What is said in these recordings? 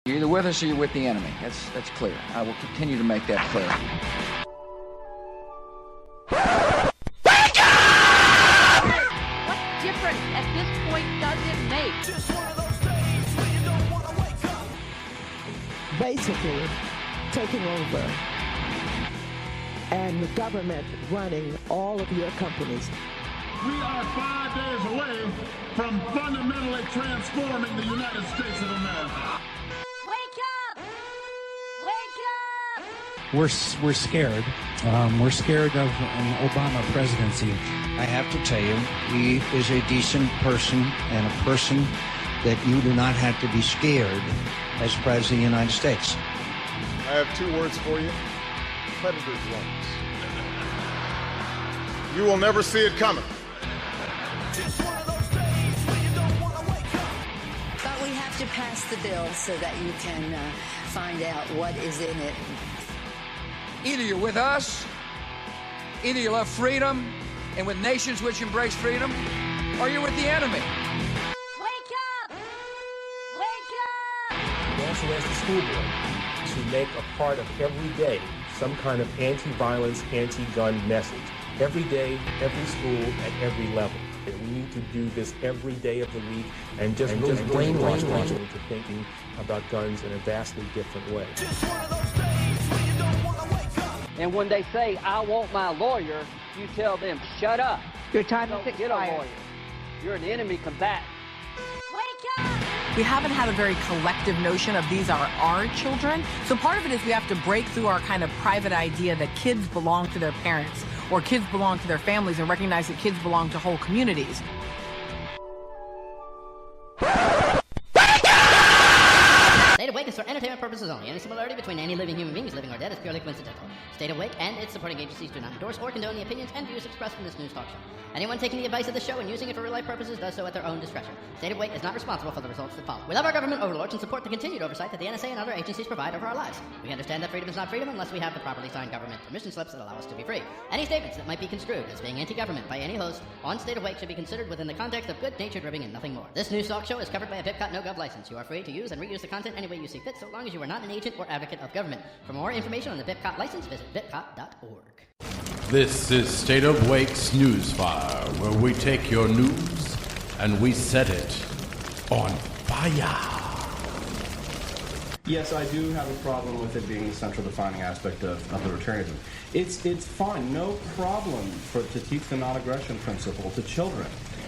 You're either with us or you're with the enemy. That's clear. I will continue to make that clear. Wake up! What difference at this point does it make? Just one of those days when you don't want to wake up. Basically, taking over and the government running all of your companies. We are 5 days away from fundamentally transforming the United States of America. Wake up! Wake up! We're scared. We're scared of an Obama presidency. I have to tell you, he is a decent person and a person that you do not have to be scared as President of the United States. I have 2 words for you. Predator drones. You will never see it coming. Just one of those days when you don't want to wake up. But we have to pass the bill so that you can find out what is in it. Either you're with us, either you love freedom and with nations which embrace freedom, or you're with the enemy. Wake up! Wake up! We also ask the school board to make a part of every day some kind of anti-violence, anti-gun message. Every day, every school, at every level. And we need to do this every day of the week and just brainwash people into thinking about guns in a vastly different way. Just one of those days when you don't want to wake up. And when they say, I want my lawyer, you tell them, shut up. Your time Don't is get a expired. lawyer. You're an enemy combatant. Wake up! We haven't had a very collective notion of these are our children. So part of it is we have to break through our kind of private idea that kids belong to their parents or kids belong to their families and recognize that kids belong to whole communities. State Awake is for entertainment purposes only. Any similarity between any living human beings, living or dead, is purely coincidental. State Awake and its supporting agencies do not endorse or condone the opinions and views expressed in this news talk show. Anyone taking the advice of the show and using it for real-life purposes does so at their own discretion. State Awake is not responsible for the results that follow. We love our government overlords and support the continued oversight that the NSA and other agencies provide over our lives. We understand that freedom is not freedom unless we have the properly signed government permission slips that allow us to be free. Any statements that might be construed as being anti-government by any host on State Awake should be considered within the context of good-natured ribbing and nothing more. This news talk show is covered by a BitCot no-gov license. You are free to use and reuse the content any way you see fit, so long as you are not an agent or advocate of government. For more information on the BitCot license, visit bitcot.org. This is State of Wake's Newsfire, where we take your news and we set it on fire. Yes, I do have a problem with it being the central defining aspect of libertarianism. It's fine, no problem to teach the non-aggression principle to children.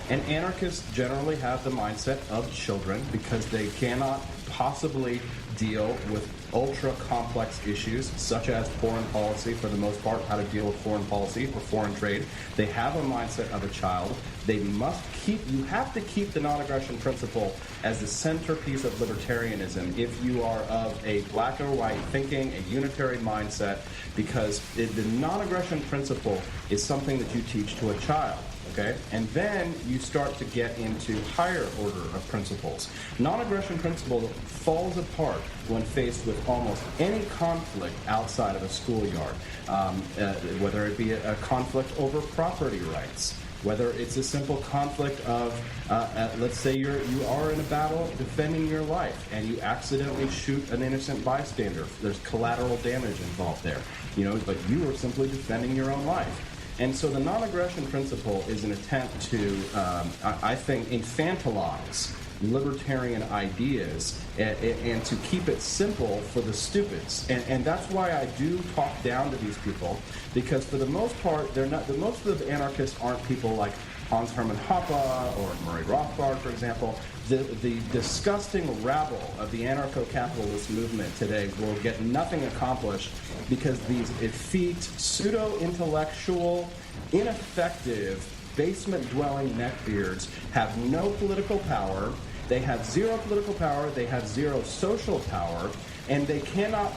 And anarchists generally have the mindset of children because they cannot possibly deal with ultra-complex issues such as foreign policy, for the most part, how to deal with foreign policy or foreign trade. They have a mindset of a child. You have to keep the non-aggression principle as the centerpiece of libertarianism if you are of a black or white thinking, a unitary mindset, because the non-aggression principle is something that you teach to a child. Okay? And then you start to get into higher order of principles. Non-aggression principle falls apart when faced with almost any conflict outside of a schoolyard, whether it be a conflict over property rights, whether it's a simple conflict of, let's say you are in a battle defending your life and you accidentally shoot an innocent bystander. There's collateral damage involved there, but you were simply defending your own life. And so the non-aggression principle is an attempt to, I think, infantilize libertarian ideas and to keep it simple for the stupids. And that's why I do talk down to these people, because for the most part, most of the anarchists aren't people like Hans Hermann Hoppe or Murray Rothbard, for example. The disgusting rabble of the anarcho-capitalist movement today will get nothing accomplished because these effete, pseudo-intellectual, ineffective, basement-dwelling neckbeards have no political power. They have zero political power. They have zero social power. And they cannot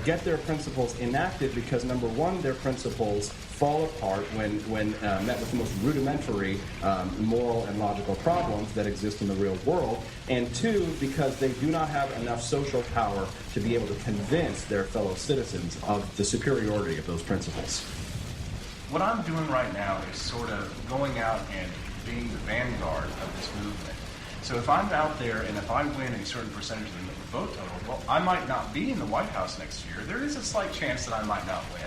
get their principles enacted because, number one, their principles fall apart when met with the most rudimentary moral and logical problems that exist in the real world, and two, because they do not have enough social power to be able to convince their fellow citizens of the superiority of those principles. What I'm doing right now is sort of going out and being the vanguard of this movement. So if I'm out there and if I win a certain percentage of the vote total, well, I might not be in the White House next year. There is a slight chance that I might not win.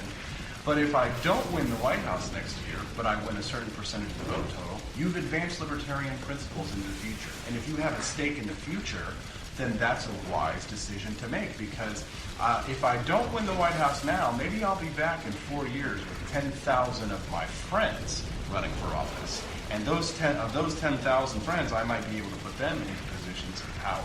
But if I don't win the White House next year, but I win a certain percentage of the vote total, you've advanced libertarian principles into the future. And if you have a stake in the future, then that's a wise decision to make, because if I don't win the White House now, maybe I'll be back in 4 years with 10,000 of my friends running for office. And those 10,000 friends, I might be able to put them into positions of power.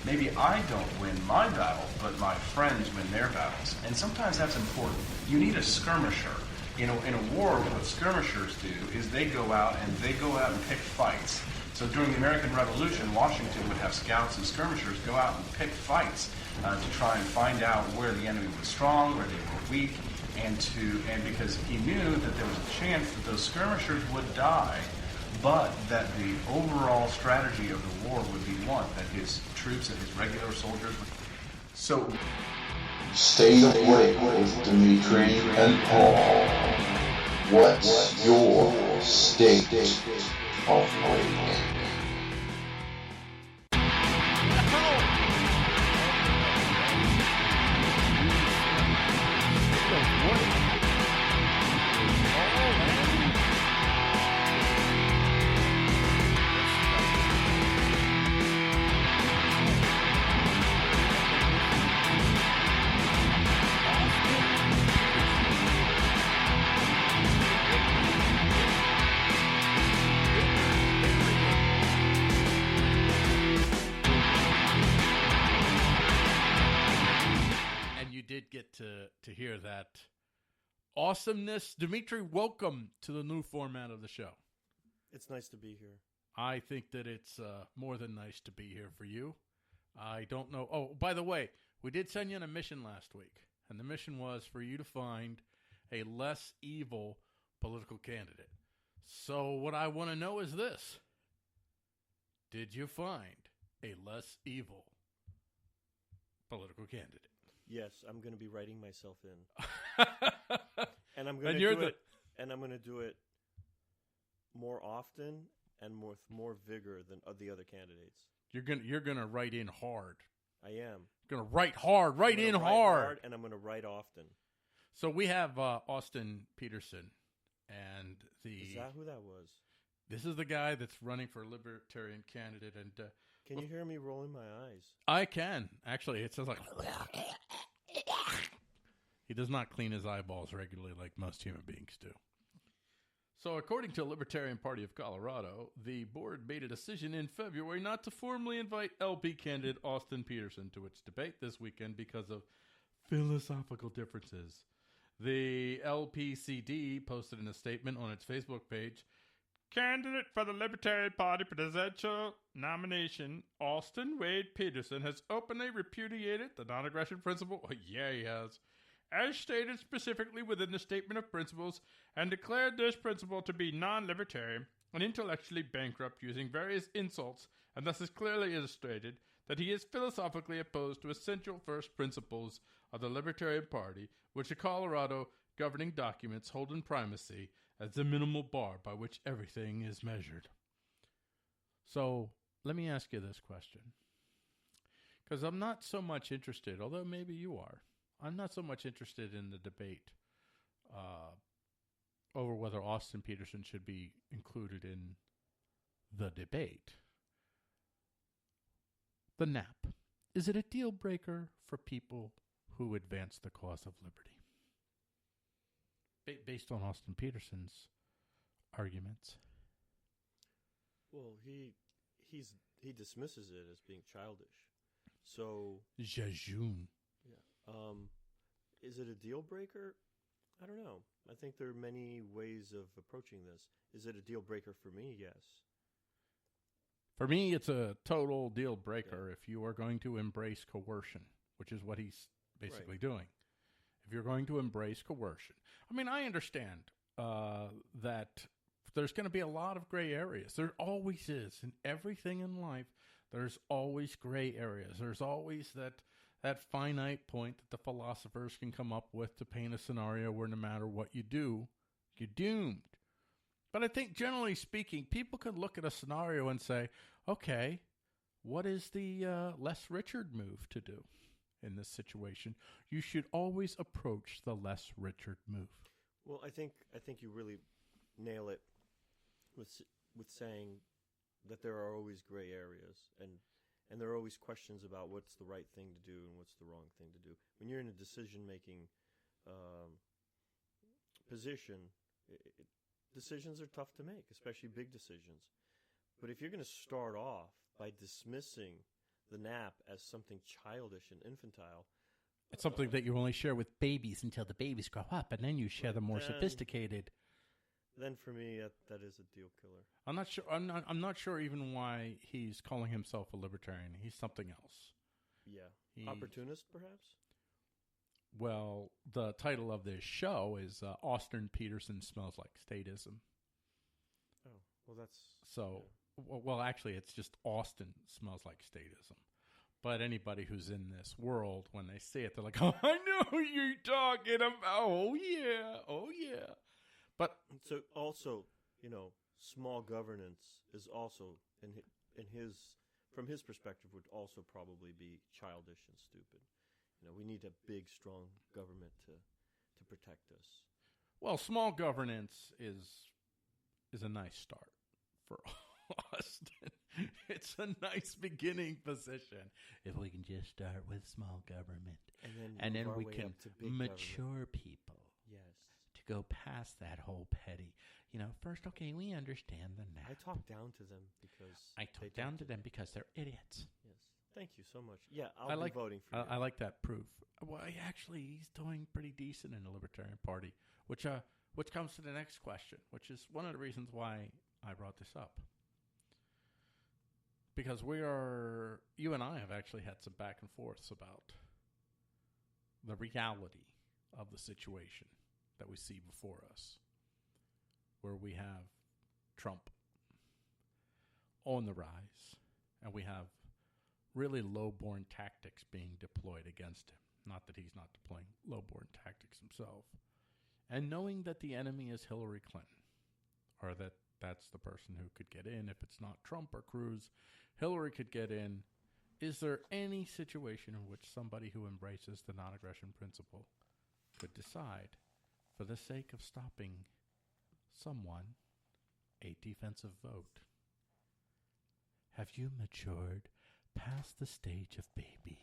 Maybe I don't win my battle, but my friends win their battles. And sometimes that's important. You need a skirmisher. In a war, what skirmishers do is they go out and pick fights. So during the American Revolution, Washington would have scouts and skirmishers go out and pick fights to try and find out where the enemy was strong, where they were weak, and because he knew that there was a chance that those skirmishers would die, but that the overall strategy of the war would be won, that his troops and his regular soldiers would. So, State of Wake with Dimitri and Paul. What's your state of wake? To hear that awesomeness. Dimitri, welcome to the new format of the show. It's nice to be here. I think that it's more than nice to be here for you. I don't know. Oh, by the way, we did send you on a mission last week, and the mission was for you to find a less evil political candidate. So what I want to know is this. Did you find a less evil political candidate? Yes, I'm going to be writing myself in, and I'm going to do it more often and with more vigor than the other candidates. You're gonna write in hard. I am gonna write hard, write hard, and I'm going to write often. So we have Austin Petersen, and is that who that was? This is the guy that's running for Libertarian candidate, and can you hear me rolling my eyes? I can actually. It sounds like. He does not clean his eyeballs regularly like most human beings do. So according to the Libertarian Party of Colorado, the board made a decision in February not to formally invite LP candidate Austin Petersen to its debate this weekend because of philosophical differences. The LPCD posted in a statement on its Facebook page, candidate for the Libertarian Party presidential nomination, Austin Wade Petersen, has openly repudiated the non-aggression principle. Oh, yeah, he has. As stated specifically within the Statement of Principles, and declared this principle to be non-libertarian and intellectually bankrupt, using various insults, and thus is clearly illustrated that he is philosophically opposed to essential first principles of the Libertarian Party, which the Colorado governing documents hold in primacy as the minimal bar by which everything is measured. So, let me ask you this question. Because I'm not so much interested, although maybe you are, I'm not so much interested in the debate over whether Austin Petersen should be included in the debate. The NAP. Is it a deal breaker for people who advance the cause of liberty? Based on Austin Petersen's arguments. Well, he dismisses it as being childish. So Jejune. Yeah. Is it a deal breaker? I don't know. I think there are many ways of approaching this. Is it a deal breaker for me? Yes. For me, it's a total deal breaker if you are going to embrace coercion, which is what he's basically doing. If you're going to embrace coercion. I mean, I understand that there's going to be a lot of gray areas. There always is. In everything in life, there's always gray areas. There's always that finite point that the philosophers can come up with to paint a scenario where no matter what you do, you're doomed. But I think generally speaking, people could look at a scenario and say, okay, What is the less Richard move to do in this situation? You should always approach the less Richard move. Well, I think you really nail it with saying that there are always gray areas, and there are always questions about what's the right thing to do and what's the wrong thing to do. When you're in a decision-making position, decisions are tough to make, especially big decisions. But if you're going to start off by dismissing the nap as something childish and infantile, it's something that you only share with babies until the babies grow up, and then you share the more sophisticated. Then for me, that is a deal killer. I'm not sure. I'm not sure even why he's calling himself a libertarian. He's something else. Yeah, opportunist, perhaps. Well, the title of this show is Austin Petersen Smells Like Statism. Oh, well, that's so. Yeah. Well, actually, it's just Austin Smells Like Statism. But anybody who's in this world, when they see it, they're like, "Oh, I know who you're talking about. Oh yeah." But so also, small governance is also from his perspective would also probably be childish and stupid. We need a big, strong government to protect us. Well, small governance is a nice start for Austin. It's a nice beginning position. If we can just start with small government, and then we can mature people. Yes. To go past that whole petty. First, okay, we understand the nap. I talk down to them because they're idiots. Yes. Thank you so much. Yeah, I'll be voting for you. I like that proof. Well, actually, he's doing pretty decent in the Libertarian Party, which comes to the next question, which is one of the reasons why I brought this up. Because you and I have actually had some back and forths about the reality of the situation that we see before us, where we have Trump on the rise, and we have really low-born tactics being deployed against him. Not that he's not deploying low-born tactics himself. And knowing that the enemy is Hillary Clinton, or that's the person who could get in. If it's not Trump or Cruz, Hillary could get in. Is there any situation in which somebody who embraces the non-aggression principle could decide, for the sake of stopping someone, a defensive vote? Have you matured past the stage of baby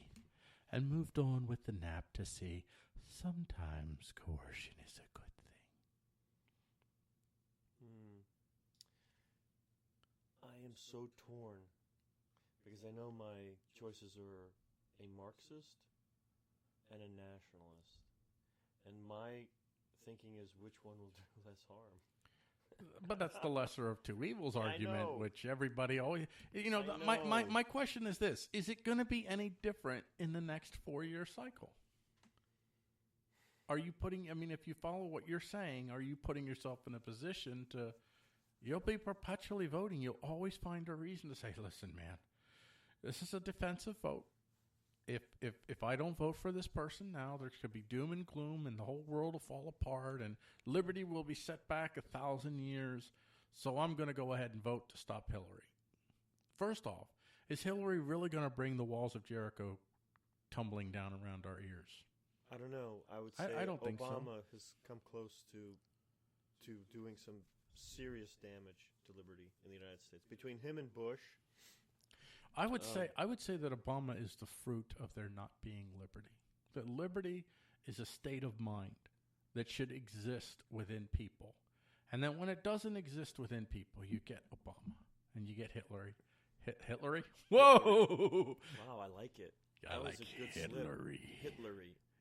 and moved on with the nap to see sometimes coercion is a good thing? I am so torn because I know my choices are a Marxist and a nationalist. And my thinking is which one will do less harm. But that's the lesser of two evils argument, which everybody always... My question is this. Is it going to be any different in the next 4-year cycle? Are you if you follow what you're saying, are you putting yourself in a position to... You'll be perpetually voting. You'll always find a reason to say, listen, man, this is a defensive vote. If I don't vote for this person now, there could be doom and gloom, and the whole world will fall apart, and liberty will be set back 1,000 years. So I'm going to go ahead and vote to stop Hillary. First off, is Hillary really going to bring the walls of Jericho tumbling down around our ears? I don't know. I would say I don't think so. Obama has come close to doing some serious damage to liberty in the United States. Between him and Bush... I would say that Obama is the fruit of there not being liberty. That liberty is a state of mind that should exist within people. And then when it doesn't exist within people, you get Obama and you get Hillary. Hillary? Whoa! Wow, I like it. I like Hillary.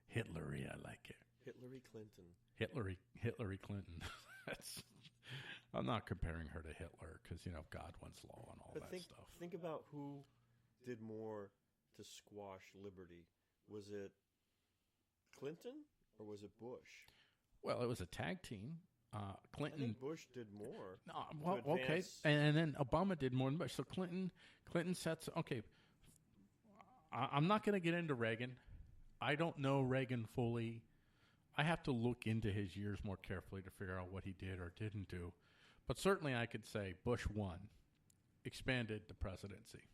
Hillary, I like it. Hillary Clinton. Hillary Clinton. I'm not comparing her to Hitler because, God wants law and all that stuff. Think about who did more to squash liberty. Was it Clinton or was it Bush? Well, it was a tag team. Clinton. I think Bush did more. No, well, okay, and then Obama did more than Bush. So Clinton sets. Okay, I'm not going to get into Reagan. I don't know Reagan fully. I have to look into his years more carefully to figure out what he did or didn't do. But certainly I could say Bush 1 expanded the presidency.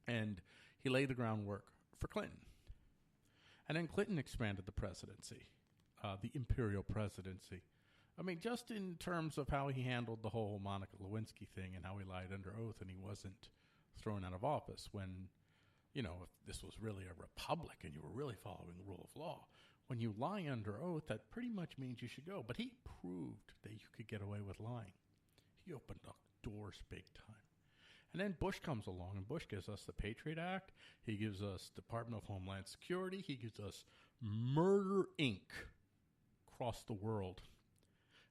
And he laid the groundwork for Clinton. And then Clinton expanded the presidency, the imperial presidency. I mean, just in terms of how he handled the whole Monica Lewinsky thing and how he lied under oath and he wasn't thrown out of office when, if this was really a republic and you were really following the rule of law. When you lie under oath, that pretty much means you should go. But he proved that you could get away with lying. He opened up doors big time. And then Bush comes along, and Bush gives us the Patriot Act. He gives us Department of Homeland Security. He gives us Murder, Inc. across the world.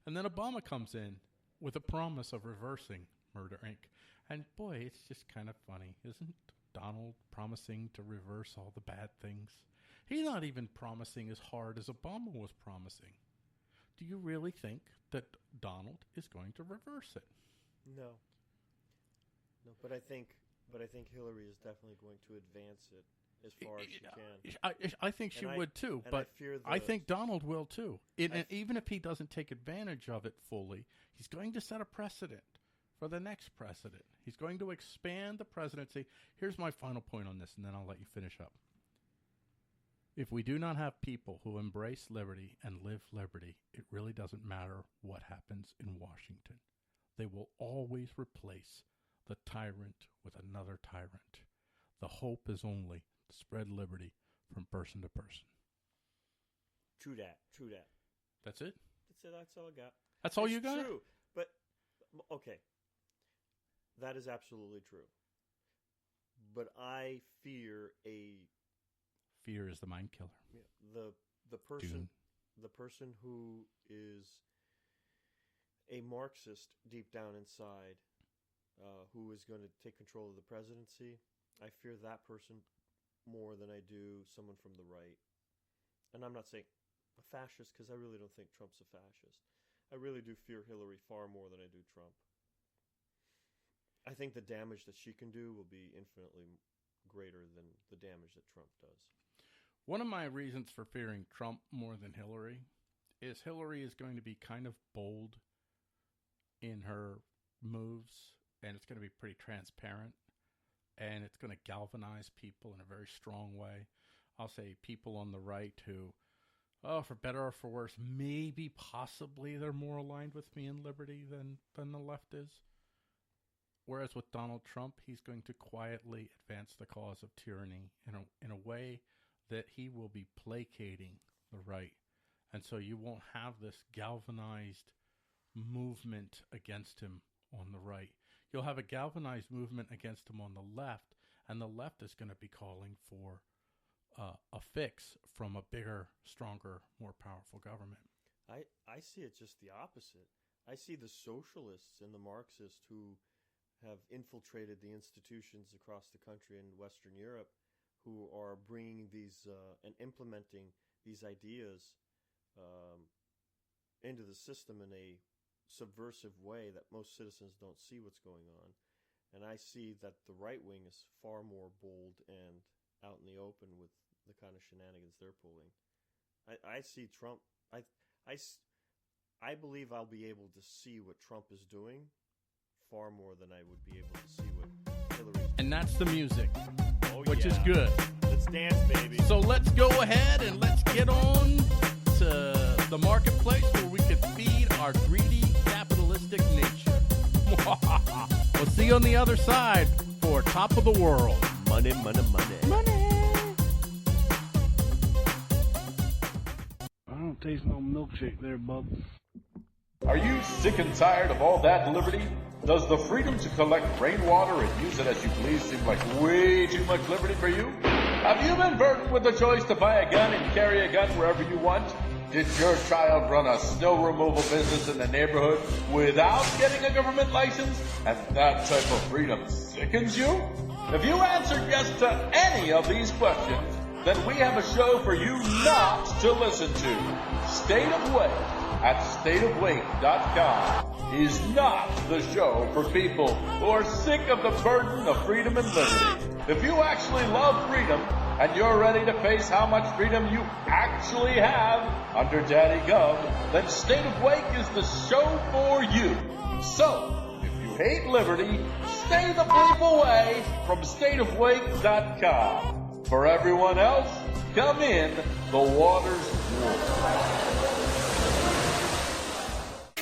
And then Obama comes in with a promise of reversing Murder, Inc. And boy, it's just kind of funny. Isn't Donald promising to reverse all the bad things? He's not even promising as hard as Obama was promising. Do you really think that Donald is going to reverse it? No, but I think Hillary is definitely going to advance it as far as she can. I think she would too, but I think Donald will too. And even if he doesn't take advantage of it fully, he's going to set a precedent for the next president. He's going to expand the presidency. Here's my final point on this, and then I'll let you finish up. If we do not have people who embrace liberty and live liberty, it really doesn't matter what happens in Washington. They will always replace the tyrant with another tyrant. The hope is only to spread liberty from person to person. True that. That's it? That's all I got. That's all you got? True, but, okay. That is absolutely true. But I fear Fear is the mind killer. Yeah, the person who is a Marxist deep down inside, who is going to take control of the presidency, I fear that person more than I do someone from the right. And I'm not saying a fascist, because I really don't think Trump's a fascist. I really do fear Hillary far more than I do Trump. I think the damage that she can do will be infinitely greater than the damage that Trump does. One of my reasons for fearing Trump more than Hillary is Hillary is going to be kind of bold in her moves, and it's going to be pretty transparent, and it's going to galvanize people in a very strong way. I'll say people on the right who, for better or for worse, maybe possibly they're more aligned with me in liberty than the left is. Whereas with Donald Trump, he's going to quietly advance the cause of tyranny in a way that he will be placating the right. And so you won't have this galvanized movement against him on the right. You'll have a galvanized movement against him on the left, and the left is going to be calling for a fix from a bigger, stronger, more powerful government. I see it just the opposite. I see the socialists and the Marxists who have infiltrated the institutions across the country in Western Europe, who are bringing these and implementing these ideas into the system in a subversive way that most citizens don't see what's going on. And I see that the right wing is far more bold and out in the open with the kind of shenanigans they're pulling. I see Trump. I believe I'll be able to see what Trump is doing far more than I would be able to see what Hillary. And that's the music, which is good. Let's dance, baby. So let's go ahead and let's get on to the marketplace where we can feed our greedy capitalistic nature. We'll see you on the other side for Top of the World. Money, money, money. Money. I don't taste no milkshake there, bub. Are you sick and tired of all that liberty? Does the freedom to collect rainwater and use it as you please seem like way too much liberty for you? Have you been burdened with the choice to buy a gun and carry a gun wherever you want? Did your child run a snow removal business in the neighborhood without getting a government license? And that type of freedom sickens you? If you answered yes to any of these questions, then we have a show for you not to listen to. State of Wake at stateofwake.com is not the show for people who are sick of the burden of freedom and liberty. If you actually love freedom and you're ready to face how much freedom you actually have under Daddy Gov, then State of Wake is the show for you. So, if you hate liberty, stay the bleep away from stateofwake.com. For everyone else, come in, the water's warm.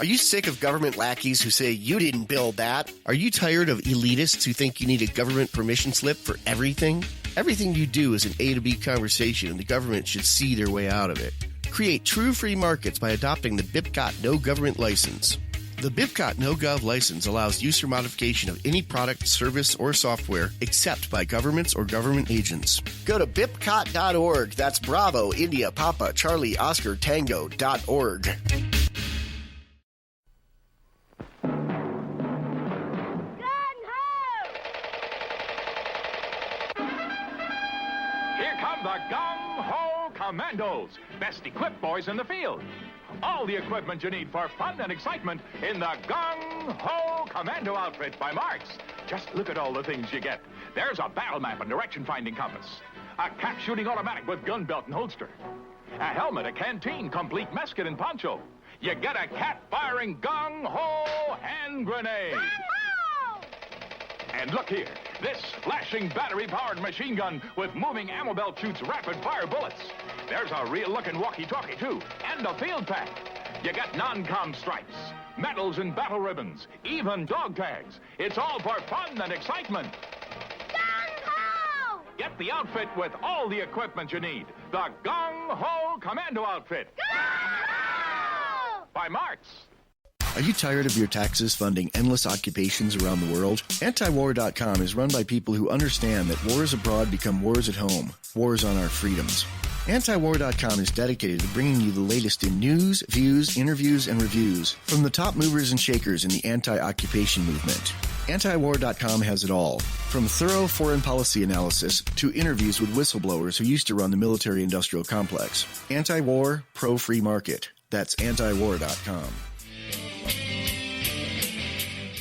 Are you sick of government lackeys who say you didn't build that? Are you tired of elitists who think you need a government permission slip for everything? Everything you do is an A to B conversation, and the government should see their way out of it. Create true free markets by adopting the BIPCOT No Government License. The BIPCOT No Gov license allows use or modification of any product, service, or software except by governments or government agents. Go to BIPCOT.org. That's Bravo, India, Papa, Charlie, Oscar, Tango.org. Here come the Gung-Ho Commandos, best equipped boys in the field. All the equipment you need for fun and excitement in the Gung-Ho Commando outfit by Marks. Just look at all the things you get. There's a battle map and direction-finding compass, a cap-shooting automatic with gun belt and holster, a helmet, a canteen, complete mess kit and poncho. You get a cat-firing Gung-Ho hand grenade. Gung-Ho! And look here, this flashing battery-powered machine gun with moving ammo belt shoots rapid-fire bullets. There's a real-looking walkie-talkie, too, and a field pack. You get non-com stripes, medals and battle ribbons, even dog tags. It's all for fun and excitement. Gung-Ho! Get the outfit with all the equipment you need. The Gung-Ho Commando outfit. Gung-Ho! By Marks. Are you tired of your taxes funding endless occupations around the world? Antiwar.com is run by people who understand that wars abroad become wars at home, wars on our freedoms. Antiwar.com is dedicated to bringing you the latest in news, views, interviews, and reviews from the top movers and shakers in the anti-occupation movement. Antiwar.com has it all, from thorough foreign policy analysis to interviews with whistleblowers who used to run the military-industrial complex. Anti-war, pro-free market. That's antiwar.com.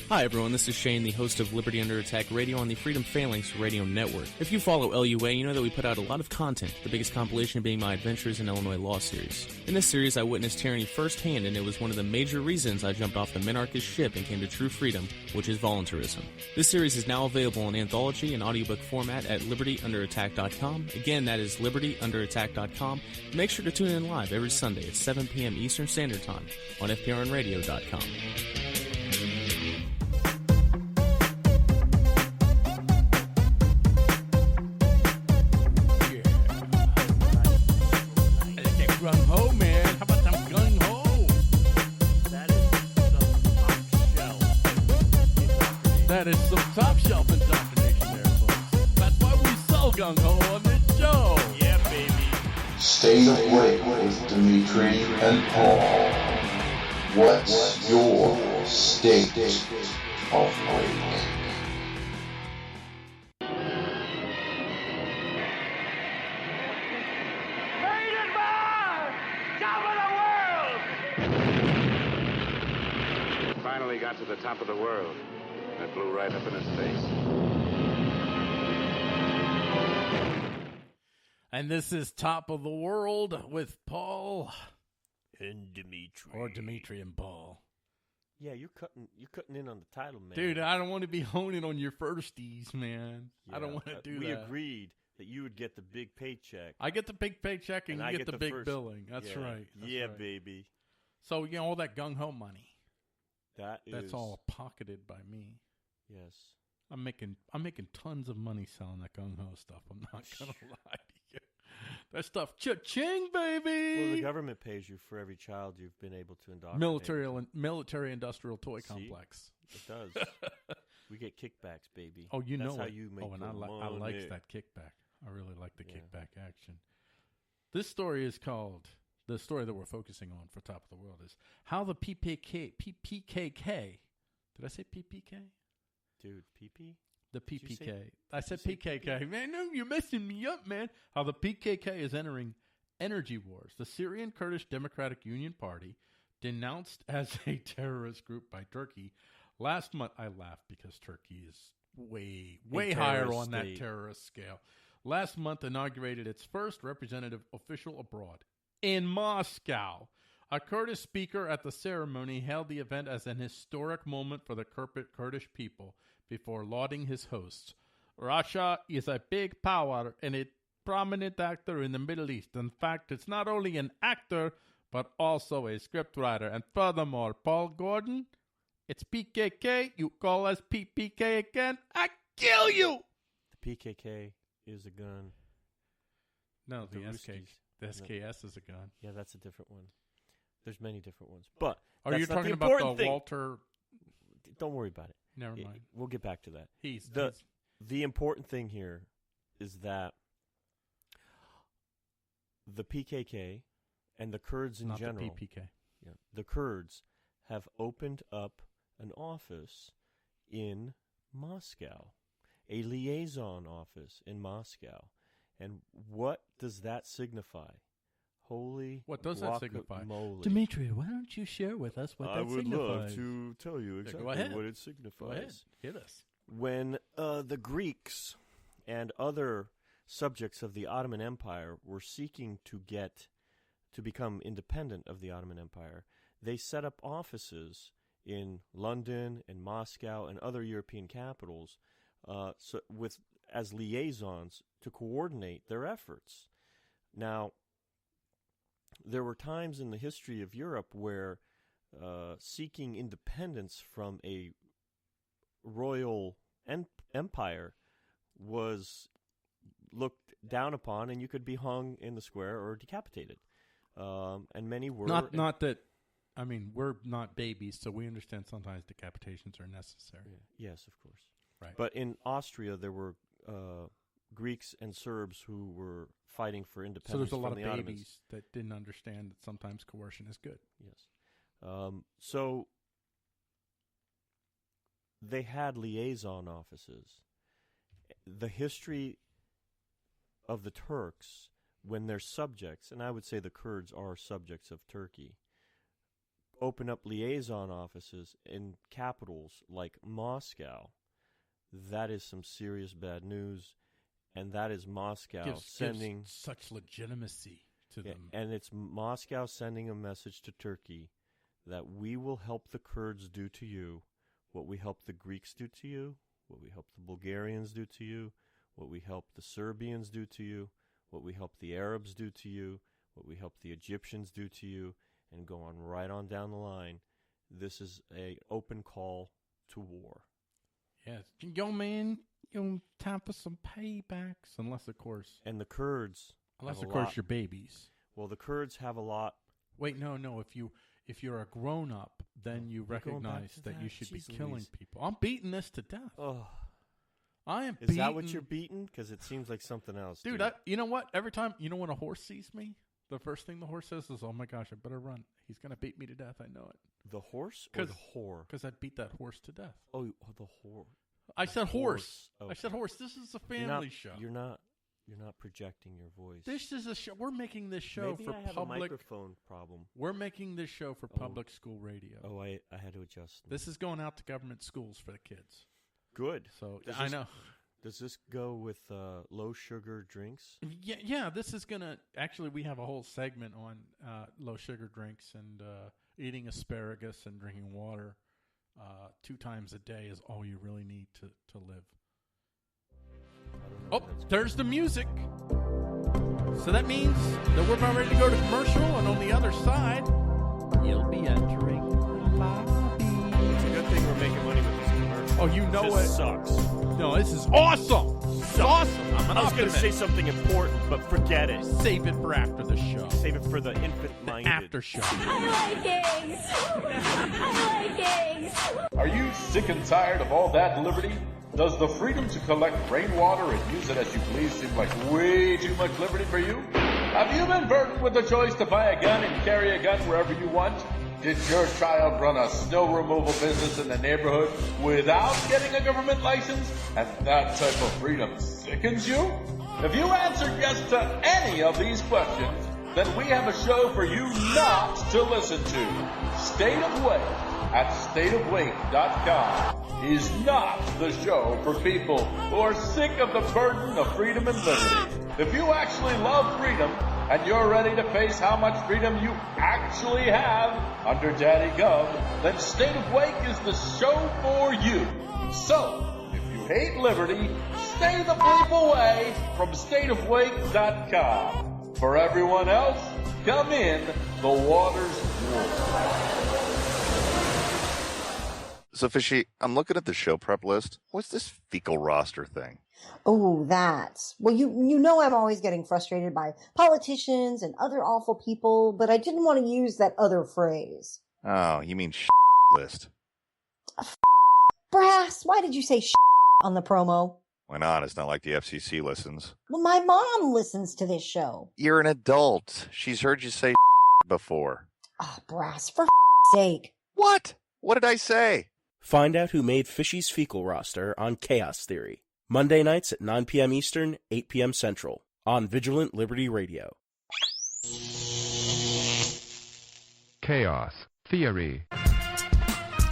Hi everyone, this is Shane, the host of Liberty Under Attack Radio on the Freedom Phalanx Radio Network. If you follow LUA, you know that we put out a lot of content, the biggest compilation being my Adventures in Illinois Law series. In this series, I witnessed tyranny firsthand, and it was one of the major reasons I jumped off the minarchist ship and came to true freedom, which is voluntarism. This series is now available in anthology and audiobook format at libertyunderattack.com. Again, that is libertyunderattack.com. Make sure to tune in live every Sunday at 7 p.m. Eastern Standard Time on fprnradio.com. Gung-ho, man. How about them gung-ho? That is some top shelf indoctrination there, folks. That's why we sell gung-ho on this show. Yeah, baby. Stay awake with Dimitri and Paul. What's your state of wake? Finally got to the top of the world. And it blew right up in his face. And this is Top of the World with Paul and Dimitri. Or Dimitri and Paul. Yeah, you're cutting in on the title, man. Dude, I don't want to be honing on your firsties, man. Yeah, I don't want to do we that. We agreed that you would get the big paycheck. I get the big paycheck and you get the big first billing. That's right. That's right. Baby. So, you know, all that gung-ho money. That's all pocketed by me. Yes. I'm making tons of money selling that gung-ho stuff. I'm not going to lie to you. That stuff, cha-ching, baby! Well, the government pays you for every child you've been able to indoctrinate. Military-industrial toy complex. It does. We get kickbacks, baby. Oh, you That's know how it. you make and your money. I like that kickback. I really like the kickback action. This story is called... The story that we're focusing on for Top of the World is how the PKK. Did I say PPK? Dude, PP? The PPK. I said PKK. Man, no, you're messing me up, man. How the PKK is entering energy wars. The Syrian Kurdish Democratic Union Party, denounced as a terrorist group by Turkey last month. I laughed because Turkey is way higher on that terrorist scale. Last month inaugurated its first representative official abroad in Moscow. A Kurdish speaker at the ceremony hailed the event as an historic moment for the Kurdish people before lauding his hosts. Russia is a big power and a prominent actor in the Middle East. In fact, it's not only an actor, but also a scriptwriter. And furthermore, Paul Gordon, it's PKK. You call us PPK again, I kill you. The PKK is a gun. No, the SKS is a gun. Yeah, that's a different one. There's many different ones. But are you talking about the thing. Walter? Don't worry about it. Never mind. We'll get back to that. He's the important thing here is that the PKK and the Kurds in general, the PPK. Yeah, the Kurds have opened up an office in Moscow, a liaison office in Moscow. And what does that signify? What does that signify? Dimitri, why don't you share with us what that signifies? I would love to tell you exactly what it signifies. Go ahead. Hit us. When the Greeks and other subjects of the Ottoman Empire were seeking to become independent of the Ottoman Empire, they set up offices in London and Moscow and other European capitals as liaisons to coordinate their efforts. Now, there were times in the history of Europe where seeking independence from a royal empire was looked down upon, and you could be hung in the square or decapitated. And many were not that. I mean, we're not babies, so we understand sometimes decapitations are necessary. Yeah. Yes, of course. Right. But in Austria, there were Greeks and Serbs who were fighting for independence. So there's a lot of Ottomans. babies that didn't understand that sometimes coercion is good. Yes. So they had liaison offices. The history of the Turks, when they're subjects, and I would say the Kurds are subjects of Turkey, open up liaison offices in capitals like Moscow. That is some serious bad news. And that is Moscow sending gives such legitimacy to them. And it's Moscow sending a message to Turkey that we will help the Kurds do to you what we help the Greeks do to you, what we help the Bulgarians do to you, what we help the Serbians do to you, what we help the Arabs do to you, what we help the Egyptians do to you, and go on right on down the line. This is an open call to war. Yes. Yo, man, time for some paybacks. Unless, of course. And the Kurds. Unless, of course, you're babies. Well, the Kurds have a lot. Wait, no. If you're a grown-up, then you recognize that you should be killing people. I'm beating this to death. Oh. I am Is beating. that what you're beating? Because it seems like something else. Dude, you know what? Every time, when a horse sees me, the first thing the horse says is, oh, my gosh, I better run. He's going to beat me to death. I know it. The horse or the whore? Because I beat that horse to death. Oh, the whore. I said horse. Okay. I said horse. This is a family show. You're not projecting your voice. This is a show. We're making this show Maybe for I have public. a microphone problem. We're making this show for public school radio. Oh, I had to adjust. This is going out to government schools for the kids. Good. So I know. Does this go with low sugar drinks? Yeah. This is gonna actually. We have a whole segment on low sugar drinks and eating asparagus and drinking water 2 times a day is all you really need to live. Oh, there's the music. So that means that we're about ready to go to commercial, and on the other side, you'll be entering the lobby. It's a good thing we're making money with this commercial. Oh, you know this it. Sucks. No, this is awesome. It's awesome. I'm an I was going to say something important, but forget it. Save it for after the show. Save it for the infant-minded. After show. I like eggs. I like eggs. Are you sick and tired of all that liberty? Does the freedom to collect rainwater and use it as you please seem like way too much liberty for you? Have you been burdened with the choice to buy a gun and carry a gun wherever you want? Did your child run a snow removal business in the neighborhood without getting a government license? And that type of freedom sickens you? If you answered yes to any of these questions, then we have a show for you not to listen to. State of Wake at stateofwake.com is not the show for people who are sick of the burden of freedom and liberty. If you actually love freedom and you're ready to face how much freedom you actually have under Daddy Gov, then State of Wake is the show for you. So, if you hate liberty, stay the bleep away from stateofwake.com. For everyone else, come in, the water's warm. So, Fishy, I'm looking at the show prep list. What's this fecal roster thing? Oh, that's... Well, you know I'm always getting frustrated by politicians and other awful people, but I didn't want to use that other phrase. Oh, you mean list. Brass, why did you say on the promo? Why not? It's not like the FCC listens. Well, my mom listens to this show. You're an adult. She's heard you say before. Oh, Brass, for sake. What? What did I say? Find out who made Fishy's fecal roster on Chaos Theory. Monday nights at 9 p.m. Eastern, 8 p.m. Central, on Vigilant Liberty Radio. Chaos Theory.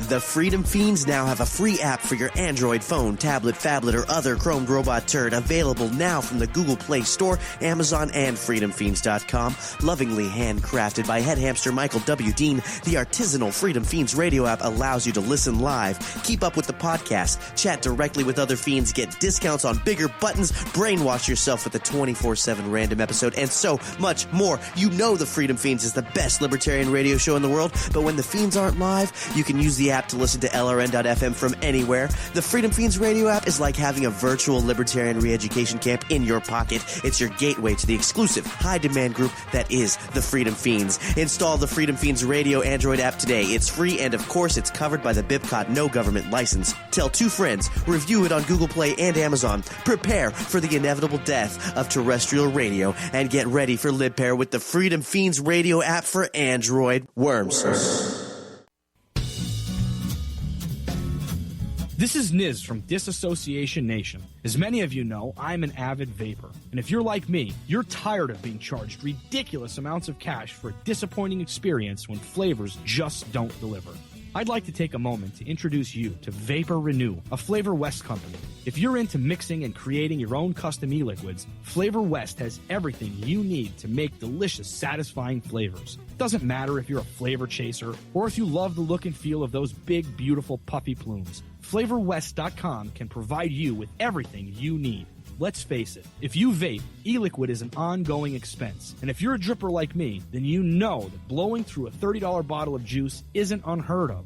The Freedom Fiends now have a free app for your Android phone, tablet, phablet, or other chromed robot turd, available now from the Google Play Store, Amazon, and freedomfiends.com. Lovingly handcrafted by head hamster Michael W. Dean, the artisanal Freedom Fiends radio app allows you to listen live, keep up with the podcast, chat directly with other fiends, get discounts on bigger buttons, brainwash yourself with a 24/7 random episode, and so much more. You know the Freedom Fiends is the best libertarian radio show in the world, but when the fiends aren't live, you can use the app to listen to LRN.FM from anywhere. The Freedom Fiends radio app is like having a virtual libertarian re-education camp in your pocket. It's your gateway to the exclusive high-demand group that is the Freedom Fiends. Install the Freedom Fiends radio Android app today. It's free, and of course, it's covered by the BIPCOT no government license. Tell 2 friends. Review it on Google Play and Amazon. Prepare for the inevitable death of terrestrial radio, and get ready for LibPair with the Freedom Fiends radio app for Android. Worms. This is Niz from Disassociation Nation. As many of you know, I'm an avid vapor. And if you're like me, you're tired of being charged ridiculous amounts of cash for a disappointing experience when flavors just don't deliver. I'd like to take a moment to introduce you to Vapor Renew, a Flavor West company. If you're into mixing and creating your own custom e-liquids, Flavor West has everything you need to make delicious, satisfying flavors. Doesn't matter if you're a flavor chaser or if you love the look and feel of those big, beautiful, puffy plumes. FlavorWest.com can provide you with everything you need. Let's face it, if you vape, e-liquid is an ongoing expense. And if you're a dripper like me, then you know that blowing through a $30 bottle of juice isn't unheard of.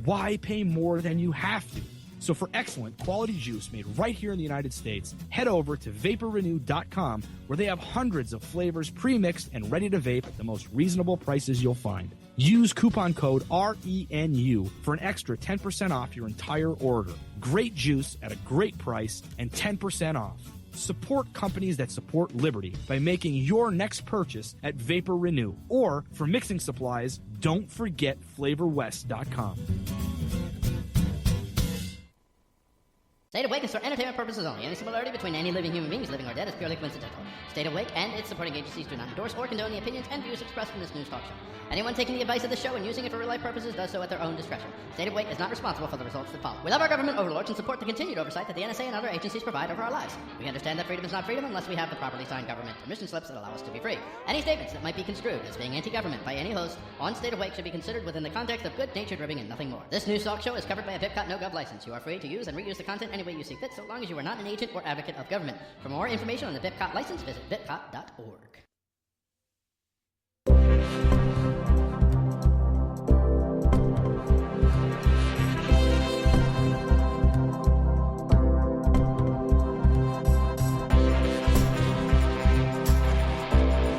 Why pay more than you have to? So for excellent quality juice made right here in the United States, head over to VaporRenew.com, where they have hundreds of flavors pre-mixed and ready to vape at the most reasonable prices you'll find. Use coupon code RENU for an extra 10% off your entire order. Great juice at a great price and 10% off. Support companies that support liberty by making your next purchase at Vapor Renew. Or for mixing supplies, don't forget FlavorWest.com. State Awake is for entertainment purposes only. Any similarity between any living human beings, living or dead, is purely coincidental. State Awake and its supporting agencies do not endorse or condone the opinions and views expressed from this news talk show. Anyone taking the advice of the show and using it for real-life purposes does so at their own discretion. State Awake is not responsible for the results that follow. We love our government overlords and support the continued oversight that the NSA and other agencies provide over our lives. We understand that freedom is not freedom unless we have the properly signed government permission slips that allow us to be free. Any statements that might be construed as being anti-government by any host on State Awake should be considered within the context of good-natured ribbing and nothing more. This news talk show is covered by a BIPCOT no-gov license. You are free to use and reuse the content any way you see fit, so long as you are not an agent or advocate of government. For more information on the BIPCOT license, visit bipcot.org.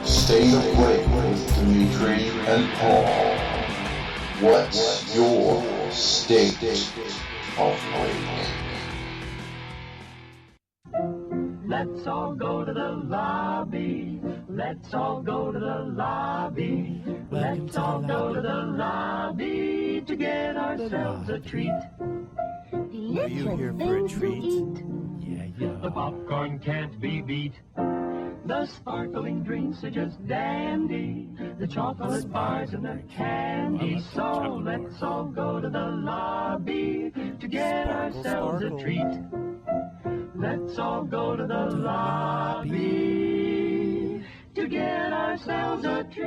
Stay awake with Dimitri and Paul. What's your state of wake? Let's all go to the lobby. Let's all go to the lobby. Let's all go to the lobby to get ourselves a treat. Are you here for a treat? Yeah. The popcorn can't be beat. The sparkling drinks are just dandy. The chocolate bars and the candy. So let's all go to the lobby to get ourselves a treat. Let's all go to the lobby. ourselves a treat.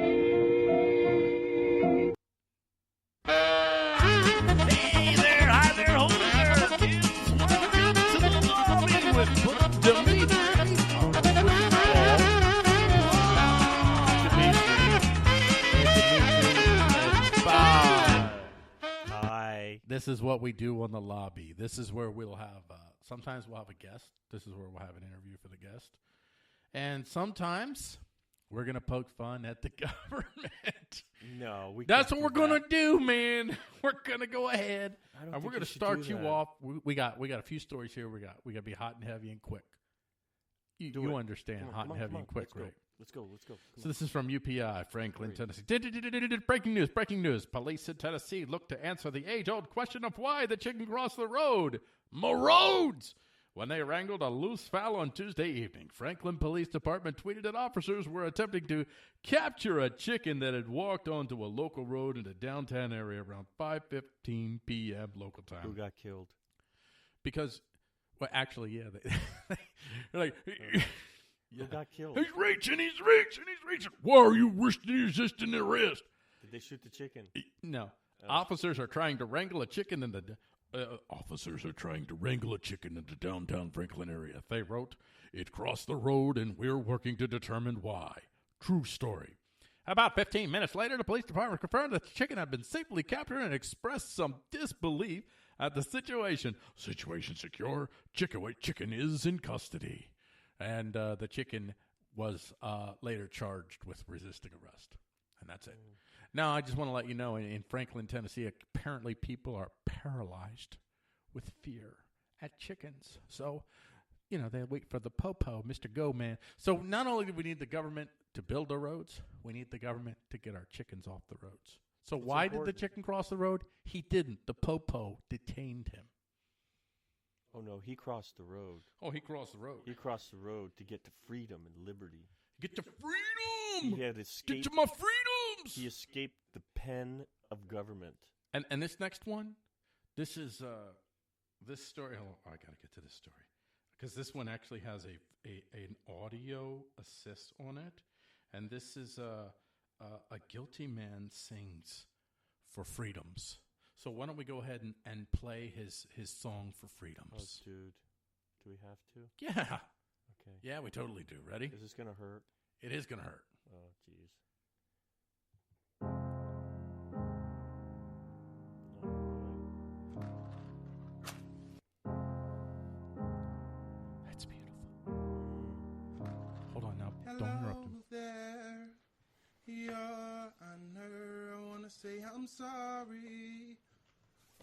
Hey there, hi there, hold there, kids. Welcome to the lobby with Dimitri and Paul. Hi. This is what we do on the lobby. This is where we'll have, sometimes we'll have a guest. This is where we'll have an interview for the guest. And sometimes we're going to poke fun at the government. No, That's what we're going to do, man. We're going to go ahead and we're going to start you off. We got a few stories here. We got to be hot and heavy and quick. You understand hot and heavy and quick, right? Let's go. So this is from UPI, Franklin, Tennessee. Breaking news. Police in Tennessee look to answer the age-old question of why the chicken crossed the road. More roads! When they wrangled a loose fowl on Tuesday evening, Franklin Police Department tweeted that officers were attempting to capture a chicken that had walked onto a local road in the downtown area around 5:15 p.m. local time. Who got killed? Because, well, actually, yeah. They're like... Who got killed? He's reaching. Why are you resisting arrest? Did they shoot the chicken? No. Officers are trying to wrangle a chicken in the downtown Franklin area. They wrote, "It crossed the road and we're working to determine why." True story. About 15 minutes later, the police department confirmed that the chicken had been safely captured and expressed some disbelief at the situation. Situation secure. Chicken is in custody. And the chicken was later charged with resisting arrest. And that's it. Now, I just want to let you know, in Franklin, Tennessee, apparently people are paralyzed with fear at chickens. So, they wait for the popo, Mr. Go Man. So not only do we need the government to build the roads, we need the government to get our chickens off the roads. So why did the chicken cross the road? He didn't. The popo detained him. Oh, no, he crossed the road. Oh, he crossed the road. He crossed the road to get to freedom and liberty. Get to freedom! He had escaped. Get to my freedoms! He escaped the pen of government. And this next one, this is, this story, I got to get to this story. Because this one actually has an audio assist on it. And this is a guilty man sings for freedoms. So why don't we go ahead and play his song for freedoms? Oh, dude. Do we have to? Yeah. Okay. Yeah, we totally do. Ready? Is this going to hurt? It is going to hurt. Oh, jeez. That's beautiful. Hold on now. Don't interrupt him. There, Your Honor, I want to say I'm sorry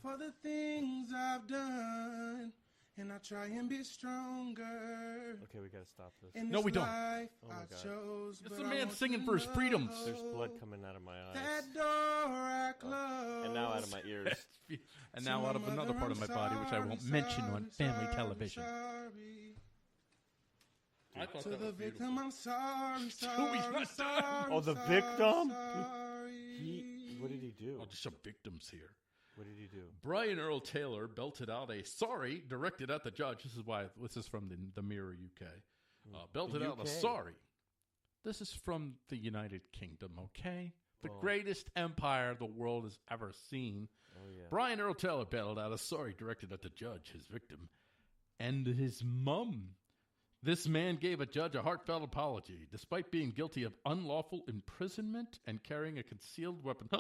for the things I've done, and I try and be stronger. Okay, we gotta stop this. No, we don't. Oh my God. It's the man singing for his freedoms. There's blood coming out of my eyes. That door I closed. And now out of my ears. And now out of another part of my body, which I won't mention on family television. I thought To that the was victim, I'm sorry, He's sorry, not sorry. Oh, the sorry, victim? sorry. What did he do? Oh, just some victims here. What did he do? Brian Earl Taylor belted out a sorry directed at the judge. This is from the Mirror UK. Belted out a sorry. This is from the United Kingdom, okay? The greatest empire the world has ever seen. Oh, yeah. Brian Earl Taylor belted out a sorry directed at the judge, his victim, and his mum. This man gave a judge a heartfelt apology, despite being guilty of unlawful imprisonment and carrying a concealed weapon.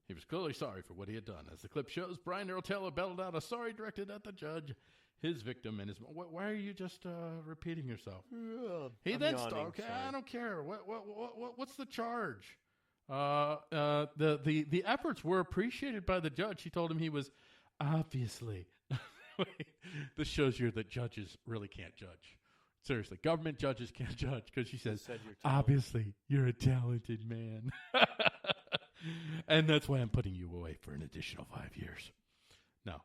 He was clearly sorry for what he had done. As the clip shows, Brian Earl Taylor belted out a sorry directed at the judge, his victim, and his mom. Why are you just repeating yourself? He then started. Okay, I don't care. What's the charge? The efforts were appreciated by the judge. He told him he was obviously. This shows you that judges really can't judge. Seriously, government judges can't judge because she says, obviously, you're a talented man. And that's why I'm putting you away for an additional 5 years. No.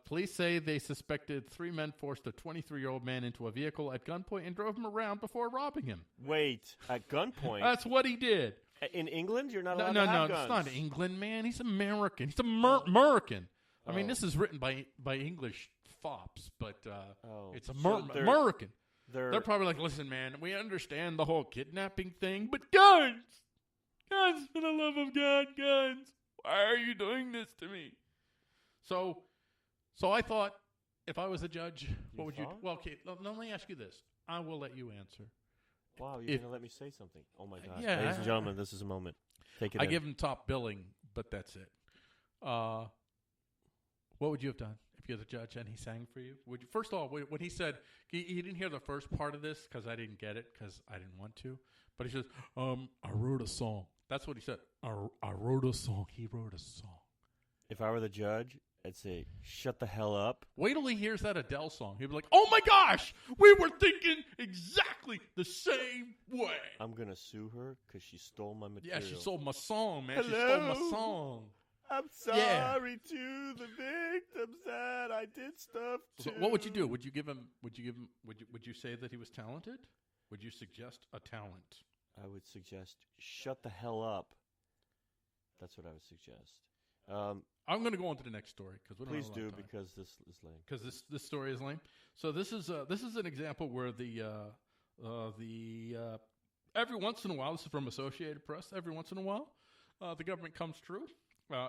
Police say they suspected 3 men forced a 23-year-old man into a vehicle at gunpoint and drove him around before robbing him. Wait, at gunpoint? That's what he did. In England, you're not allowed to have guns. No, it's not England, man. He's American. He's American. I mean, this is written by English fops, but it's American. They're probably like, listen, man, we understand the whole kidnapping thing, but guns, for the love of God, guns, why are you doing this to me? So I thought, if I was a judge, what would you do? Well, okay, let me ask you this. I will let you answer. Wow, you're going to let me say something. Oh, my God. Yeah, ladies and gentlemen, this is a moment. Take it I in. give him top billing, but that's it. What would you have done if you're the judge and he sang for you? Would you, first of all, when he said, he didn't hear the first part of this because I didn't get it because I didn't want to, but he says, I wrote a song. That's what he said. I wrote a song. He wrote a song. If I were the judge, I'd say, shut the hell up. Wait till he hears that Adele song. He'd be like, oh, my gosh, we were thinking exactly the same way. I'm going to sue her because she stole my material. Yeah, she stole my song, man. Hello? She stole my song. I'm sorry to the victims that I did stuff to. So what would you do? Would you say that he was talented? Would you suggest a talent? I would suggest shut the hell up. That's what I would suggest. I'm going to go on to the next story because we don't have a lot of time. Because this is lame. Because this story is lame. So this is an example where the every once in a while, this is from Associated Press. Every once in a while, the government comes through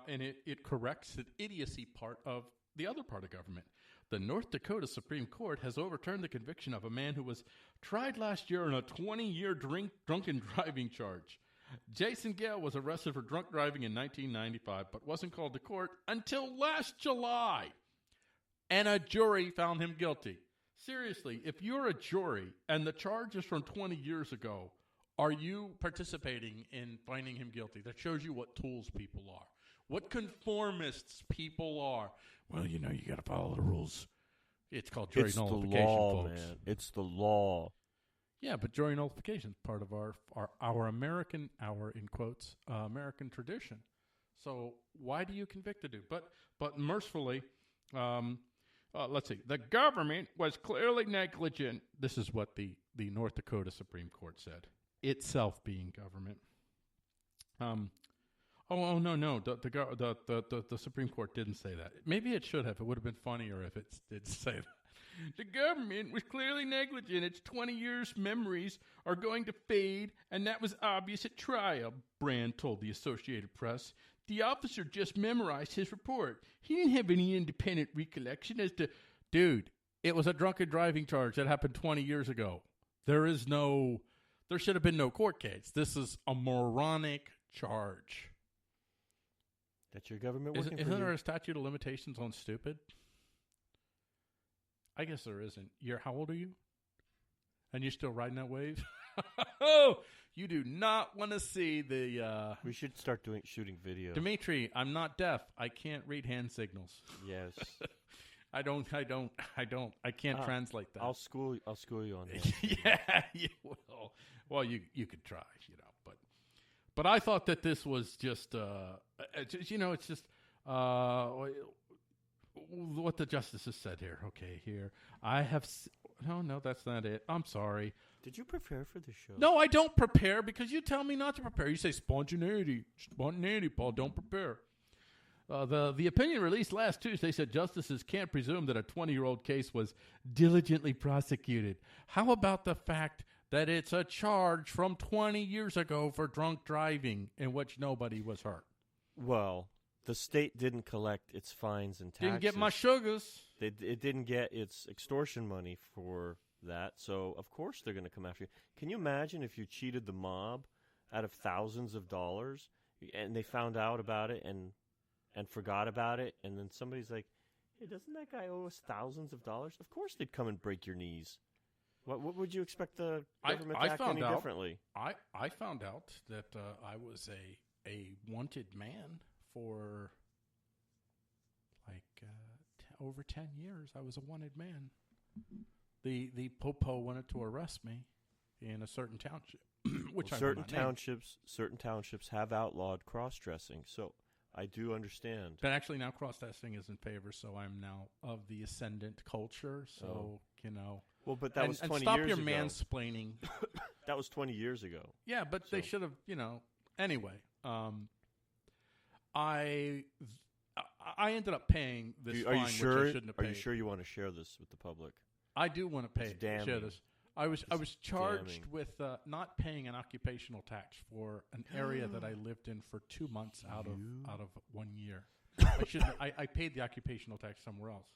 and it corrects the idiocy part of the other part of government. The North Dakota Supreme Court has overturned the conviction of a man who was tried last year on a 20-year drunken driving charge. Jason Gale was arrested for drunk driving in 1995, but wasn't called to court until last July. And a jury found him guilty. Seriously, if you're a jury and the charge is from 20 years ago, are you participating in finding him guilty? That shows you what tools people are. What conformists people are. Well, you got to follow the rules. It's called jury nullification, the law, folks. Man. It's the law. Yeah, but jury nullification is part of our American, in quotes, American tradition. So why do you convict a dude? But mercifully, let's see. The government was clearly negligent. This is what the North Dakota Supreme Court said. Itself being government. No. The Supreme Court didn't say that. Maybe it should have. It would have been funnier if it did say that. The government was clearly negligent. Its 20 years' memories are going to fade, and that was obvious at trial, Brand told the Associated Press. The officer just memorized his report. He didn't have any independent recollection as to... Dude, it was a drunken driving charge that happened 20 years ago. There should have been no court case. This is a moronic charge. That's your government working for you? Isn't there a statute of limitations on stupid? I guess there isn't. How old are you? And you're still riding that wave? Oh, you do not want to see the... We should start shooting video. Dimitri, I'm not deaf. I can't read hand signals. Yes. I can't translate that. I'll school you on that. Yeah, you will. Well, you could try, But I thought that this was just, it's just... what the justices said here. Okay, here. I have... No, that's not it. I'm sorry. Did you prepare for the show? No, I don't prepare because you tell me not to prepare. You say spontaneity. Spontaneity, Paul. Don't prepare. The opinion released last Tuesday said justices can't presume that a 20-year-old case was diligently prosecuted. How about the fact that it's a charge from 20 years ago for drunk driving in which nobody was hurt? Well... The state didn't collect its fines and taxes. Didn't get my sugars. It didn't get its extortion money for that, so of course they're going to come after you. Can you imagine if you cheated the mob out of thousands of dollars and they found out about it and forgot about it, and then somebody's like, hey, doesn't that guy owe us thousands of dollars? Of course they'd come and break your knees. What would you expect the government to act any differently? I found out that I was a wanted man. For over 10 years, I was a wanted man. The popo wanted to arrest me in a certain township, which certain townships have outlawed cross-dressing. So I do understand. But actually, now cross-dressing is in favor. So I'm now of the ascendant culture. So Well, but that was 20 years ago. And stop your mansplaining. That was 20 years ago. Yeah, but they should have. Anyway. I ended up paying this fine, which I shouldn't have paid. Are you sure you want to share this with the public? I do want to share this. I was charged with not paying an occupational tax for an area that I lived in for 2 months out of 1 year. I paid the occupational tax somewhere else.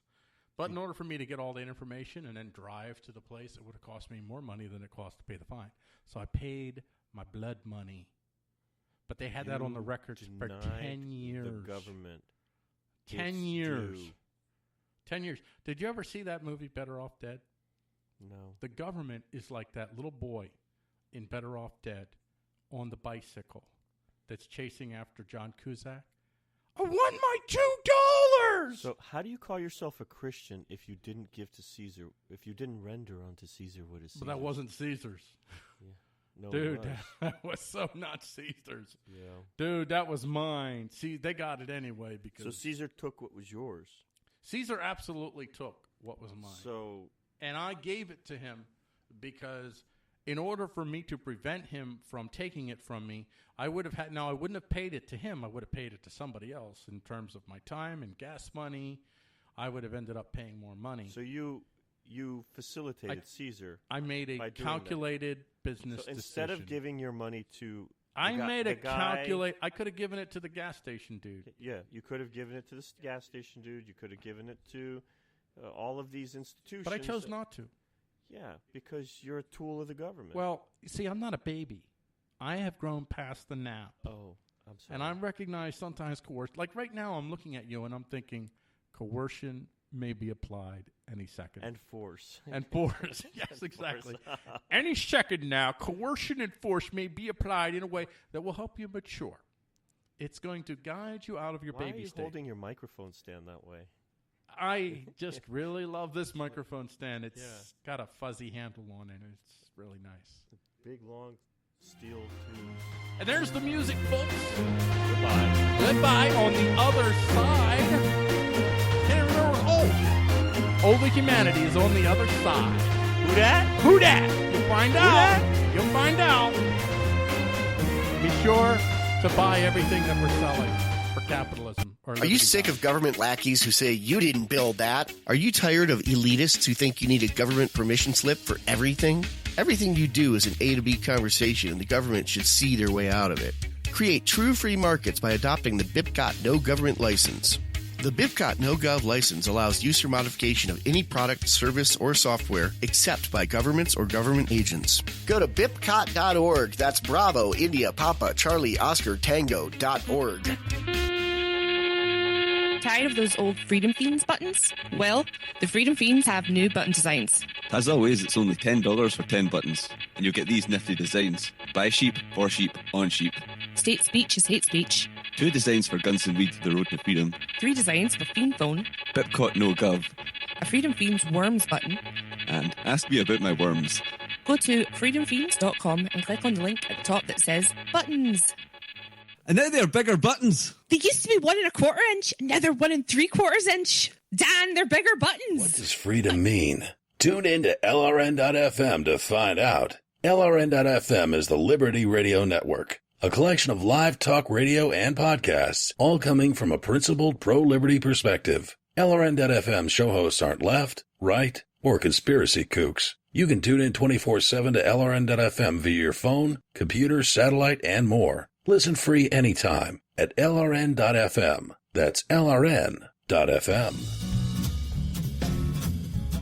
But in order for me to get all that information and then drive to the place, it would have cost me more money than it cost to pay the fine. So I paid my blood money. But they had that on the records for 10 years. The government. 10 years. 10 years. Did you ever see that movie, Better Off Dead? No. The government is like that little boy in Better Off Dead on the bicycle that's chasing after John Cusack. I won my $2! So how do you call yourself a Christian if you didn't give to Caesar, if you didn't render unto Caesar what is Caesar's? But that wasn't Caesar's. Yeah. No, dude, that was so not Caesar's. Yeah. Dude, that was mine. See, they got it anyway because... So Caesar took what was yours? Caesar absolutely took what was mine. And I gave it to him because in order for me to prevent him from taking it from me, I would have had... Now, I wouldn't have paid it to him. I would have paid it to somebody else in terms of my time and gas money. I would have ended up paying more money. So you facilitated Caesar. I made a calculated business decision. Instead of giving your money to... I could have given it to the gas station dude. Yeah, you could have given it to the gas station dude. You could have given it to all of these institutions. But I chose not to. Yeah, because you're a tool of the government. Well, you see, I'm not a baby. I have grown past the nap. Oh, I'm sorry. And I recognize sometimes coercion. Like right now, I'm looking at you and I'm thinking coercion may be applied any second. And force. And force. Yes, exactly. Any second now, coercion and force may be applied in a way that will help you mature. It's going to guide you out of your baby state. Why are you holding your microphone stand that way? I just really love this microphone stand. It's got a fuzzy handle on it. It's really nice. Big, long steel tube. And there's the music, folks. Goodbye. Goodbye on the other side. Can't remember. Oh, the humanity is on the other side. Who dat? Who dat? You'll find out. You'll find out. Be sure to buy everything that we're selling for capitalism. Are you sick of government lackeys who say you didn't build that? Are you tired of elitists who think you need a government permission slip for everything? Everything you do is an A to B conversation, and the government should see their way out of it. Create true free markets by adopting the BIPCOT No Government License. The BIPCOT No Gov license allows use or modification of any product, service, or software except by governments or government agents. Go to BIPCOT.org. That's Bravo, India, Papa, Charlie, Oscar, Tango.org. Tired of those old Freedom Fiends buttons? Well, the Freedom Fiends have new button designs. As always, it's only $10 for 10 buttons, and you'll get these nifty designs. By sheep, for sheep, on sheep. State speech is hate speech. 2 designs for Guns and Weed, the road to freedom. 3 designs for Fiend Phone. BIPCOT No Gov. A Freedom Fiends Worms button. And ask me about my worms. Go to freedomfiends.com and click on the link at the top that says Buttons. And now they're bigger buttons. They used to be 1 1/4 inch, and now they're 1 3/4 inch. Dan, they're bigger buttons. What does freedom mean? Tune in to LRN.FM to find out. LRN.FM is the Liberty Radio Network, a collection of live talk radio and podcasts, all coming from a principled pro-liberty perspective. LRN.FM show hosts aren't left, right, or conspiracy kooks. You can tune in 24/7 to LRN.FM via your phone, computer, satellite, and more. Listen free anytime at LRN.FM. That's LRN.FM.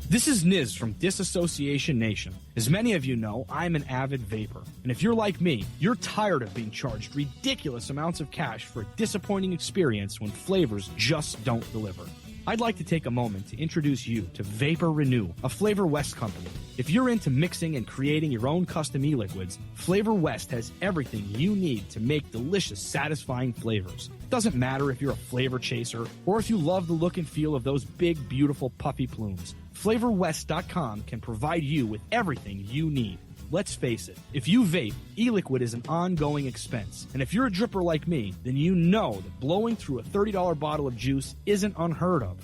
This is Niz from Disassociation Nation. As many of you know, I'm an avid vapor. And if you're like me, you're tired of being charged ridiculous amounts of cash for a disappointing experience when flavors just don't deliver. I'd like to take a moment to introduce you to Vapor Renew, a Flavor West company. If you're into mixing and creating your own custom e-liquids, Flavor West has everything you need to make delicious, satisfying flavors. Doesn't matter if you're a flavor chaser or if you love the look and feel of those big, beautiful, puffy plumes. FlavorWest.com can provide you with everything you need. Let's face it, if you vape, e-liquid is an ongoing expense. And if you're a dripper like me, then you know that blowing through a $30 bottle of juice isn't unheard of.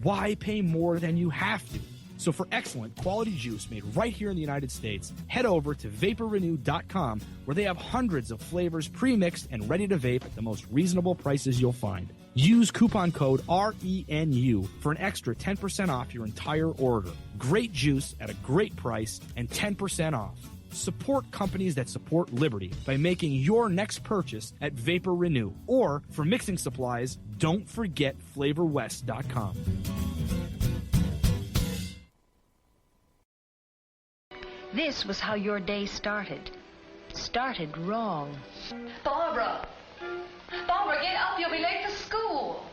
Why pay more than you have to? So for excellent quality juice made right here in the United States, head over to VaporRenew.com, where they have hundreds of flavors pre-mixed and ready to vape at the most reasonable prices you'll find. Use coupon code RENU for an extra 10% off your entire order. Great juice at a great price and 10% off. Support companies that support liberty by making your next purchase at Vapor Renew. Or for mixing supplies, don't forget FlavorWest.com. This was how your day started. Started wrong. Barbara! Barbara, get up. You'll be late for school.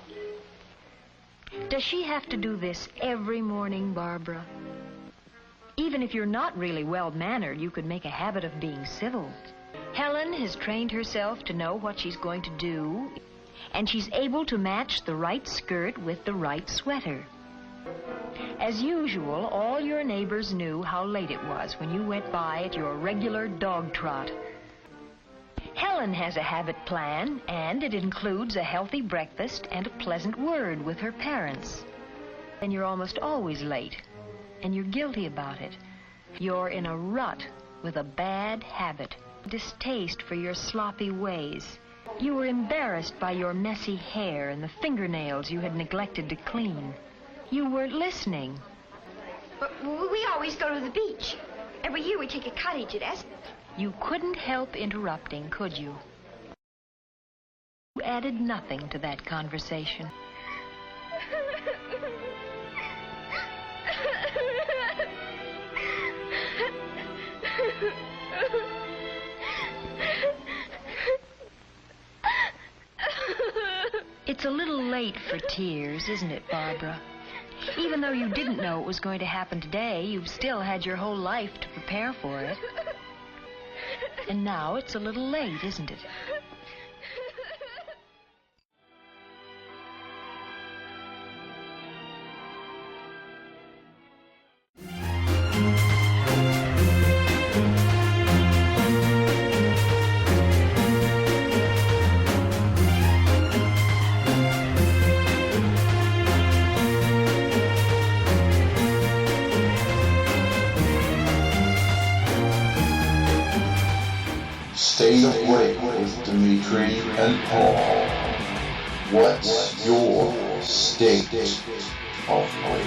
Does she have to do this every morning, Barbara? Even if you're not really well-mannered, you could make a habit of being civil. Helen has trained herself to know what she's going to do, and she's able to match the right skirt with the right sweater. As usual, all your neighbors knew how late it was when you went by at your regular dog trot. Helen has a habit plan, and it includes a healthy breakfast and a pleasant word with her parents. And you're almost always late, and you're guilty about it. You're in a rut with a bad habit, distaste for your sloppy ways. You were embarrassed by your messy hair and the fingernails you had neglected to clean. You weren't listening. But we always go to the beach. Every year we take a cottage at Esmond. You couldn't help interrupting, could you? You added nothing to that conversation. It's a little late for tears, isn't it, Barbara? Even though you didn't know it was going to happen today, you've still had your whole life to prepare for it. And now it's a little late, isn't it? Stay awake with Dimitri and Paul. What's your state of break?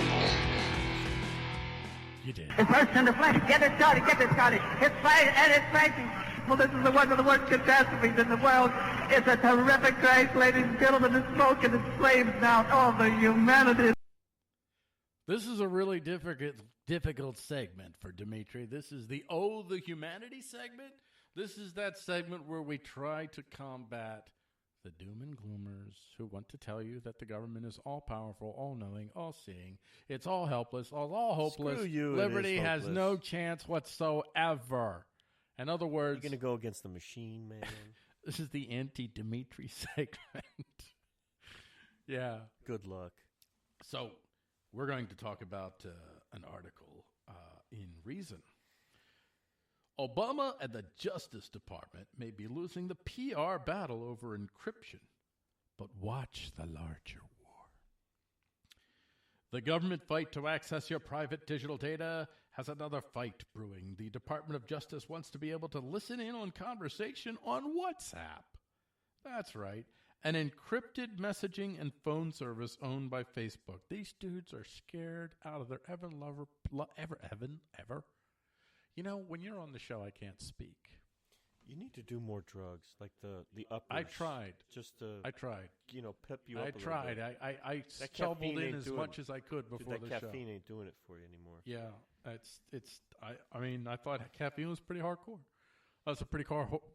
You did. It's first in the flank. Get it started. It's fighting and it's fighting. Well, this is one of the worst catastrophes in the world. It's a terrific crash, ladies and gentlemen. The smoke and the flames down all the humanity. This is a really difficult segment for Dimitri. This is the Humanity segment. This is that segment where we try to combat the doom and gloomers who want to tell you that the government is all-powerful, all-knowing, all-seeing. It's all helpless, all hopeless. Screw you, Liberty it is has hopeless. no chance whatsoever. In other words... You're going to go against the machine, man. This is the anti-Dimitri segment. Yeah. Good luck. So, we're going to talk about an article in Reason. Obama and the Justice Department may be losing the PR battle over encryption, but watch the larger war. The government fight to access your private digital data has another fight brewing. The Department of Justice wants to be able to listen in on conversation on WhatsApp. That's right, an encrypted messaging and phone service owned by Facebook. These dudes are scared out of their ever. You know, when you're on the show, I can't speak. You need to do more drugs, like the uppers. I tried. I tried. You know, pep you up. I tried. I shoveled in as much as I could before the show. That caffeine ain't doing it for you anymore. Yeah, I mean, I thought caffeine was pretty hardcore.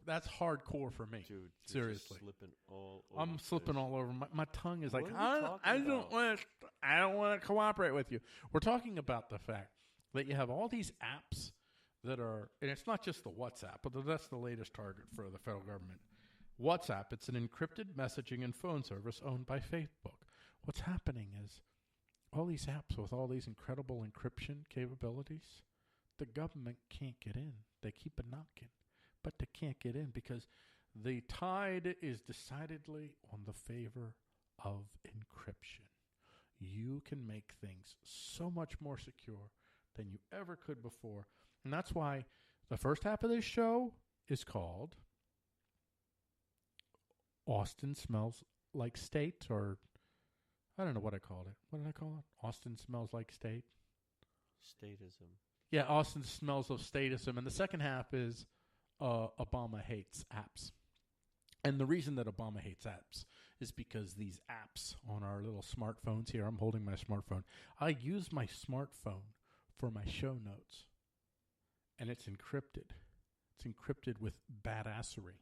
That's hardcore for me, dude. Seriously, slipping all over. I'm slipping all over. My tongue is like, I don't want to cooperate with you. We're talking about the fact that you have all these apps that are, and it's not just the WhatsApp, but that's the latest target for the federal government. WhatsApp, it's an encrypted messaging and phone service owned by Facebook. What's happening is all these apps with all these incredible encryption capabilities, the government can't get in. They keep a knocking, but they can't get in because the tide is decidedly on the favor of encryption. You can make things so much more secure than you ever could before. And that's why the first half of this show is called Austin Smells like state, or I don't know what I called it. What did I call it? Austin smells like state. Statism. Yeah, Austin smells of statism. And the second half is Obama hates apps. And the reason that Obama hates apps is because these apps on our little smartphones here, I'm holding my smartphone. I use my smartphone for my show notes. And it's encrypted. It's encrypted with badassery.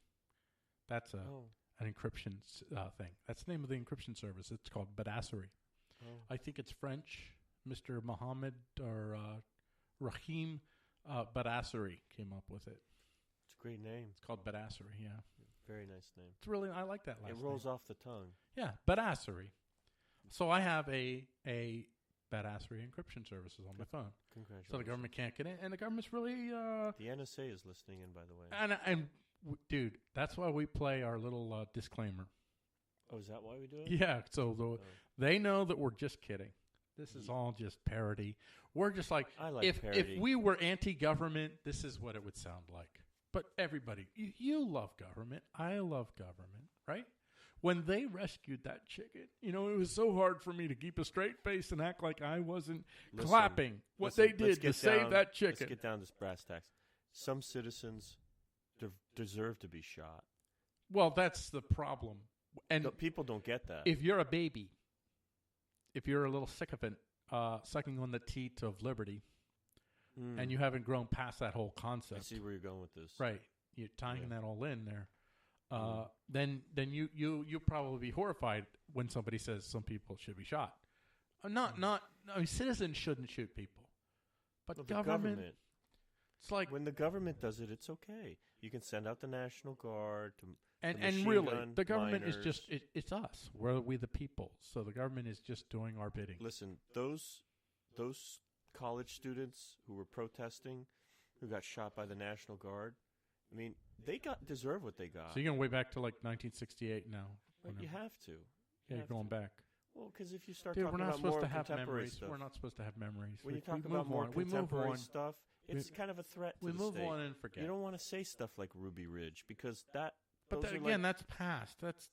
That's an encryption thing. That's the name of the encryption service. It's called badassery. Oh. I think it's French. Mr. Mohammed or Rahim Badassery came up with it. It's a great name. It's called Badassery, yeah. Very nice name. It's really, I like that last name. It rolls off the tongue. Yeah, Badassery. So I have a Badassery encryption services on my phone. Congratulations. So the government can't get in, and the government's really... the NSA is listening in, by the way. And dude, that's why we play our little disclaimer. Oh, is that why we do it? Yeah, so they know that we're just kidding. This is all just parody. We're just like, if we were anti-government, this is what it would sound like. But everybody, you love government. I love government, right? When they rescued that chicken, it was so hard for me to keep a straight face and act like I wasn't clapping what they did to save that chicken. Let's get down to brass tacks. Some citizens deserve to be shot. Well, that's the problem. And people don't get that. If you're a baby, if you're a little sycophant sucking on the teat of liberty, and you haven't grown past that whole concept. I see where you're going with this. Right. You're tying that all in there. Then you'll probably be horrified when somebody says some people should be shot. Citizens shouldn't shoot people. But the government, it's like... When the government does it, it's okay. You can send out the National Guard to... And really, the government is just, it's us. We're we the people. So the government is just doing our bidding. Listen, those college students who were protesting, who got shot by the National Guard, I mean, they deserve what they got. So you're going way back to like 1968 now. Right, you have to. You're going back. Well, because if you start talking about more contemporary stuff. We're not supposed to have memories. When you talk about more contemporary stuff, it's kind of a threat to the state. We move on and forget. You don't want to say stuff like Ruby Ridge because that... But again, that's past. That's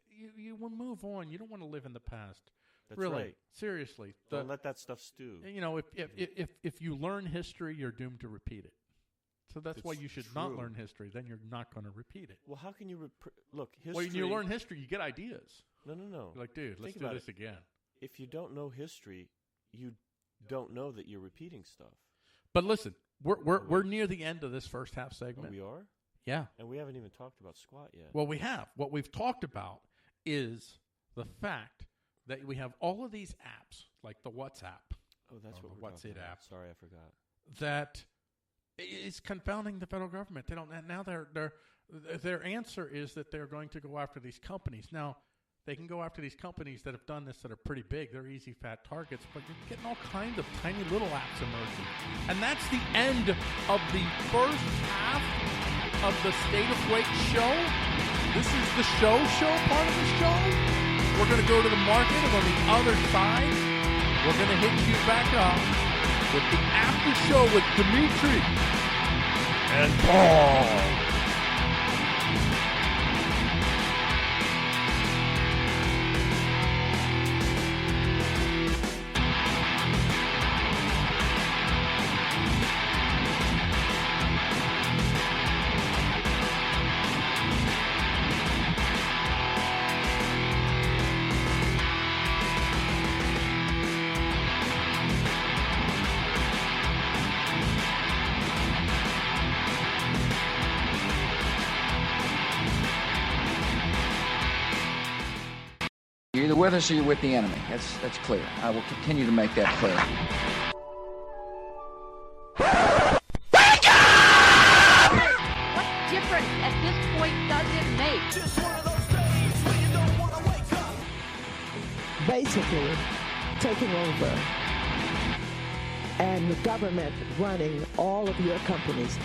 you will move on. You don't want to live in the past. That's really, right. Seriously. Don't let that stuff stew. If you learn history, you're doomed to repeat it. So that's why you should not learn history. Then you're not going to repeat it. Well, how can you look? History. Well, when you learn history, you get ideas. No. You're like, dude, let's do this again. If you don't know history, you don't know that you're repeating stuff. But listen, we're near the end of this first half segment. Oh, we are. Yeah. And we haven't even talked about squat yet. Well, we have. What we've talked about is the fact that we have all of these apps, like the WhatsApp. Oh, that's what we're talking about. Sorry, I forgot. That is confounding the federal government. They don't now. Their answer is that they're going to go after these companies. Now, they can go after these companies that have done this that are pretty big. They're easy, fat targets, but you're getting all kinds of tiny little apps emerging. And that's the end of the first half of the State of Wake show. This is the show part of the show. We're going to go to the market, and on the other side, we're going to hit you back up with the after show with Dimitri and Paul. You're either with us or you're with the enemy. That's clear. I will continue to make that clear. Wake up! What difference at this point does it make? Just one of those days when you don't want to wake up. Basically, taking over and the government running all of your companies.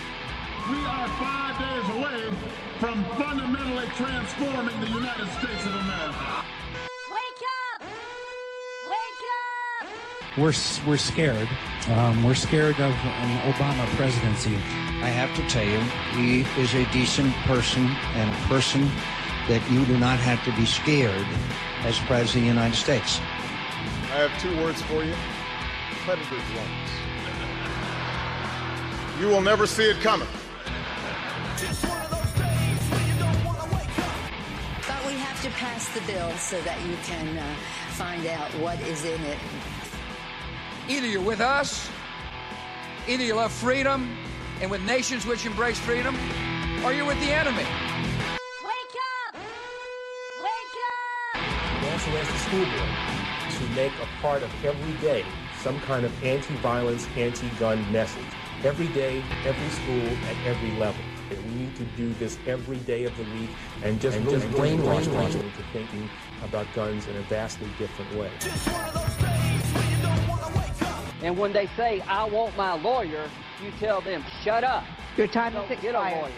We are 5 days away from fundamentally transforming the United States of America. We're scared. We're scared of an Obama presidency. I have to tell you, he is a decent person and a person that you do not have to be scared as President of the United States. I have 2 words for you. Predator drones. You will never see it coming. But we have to pass the bill so that you can find out what is in it. Either you're with us, either you love freedom and with nations which embrace freedom, or you're with the enemy. Wake up! Wake up! We also ask the school board to make a part of every day some kind of anti-violence, anti-gun message. Every day, every school, at every level. And we need to do this every day of the week and just brainwash people into thinking about guns in a vastly different way. And when they say, I want my lawyer, you tell them, shut up. Your time Don't is get a expired. lawyer.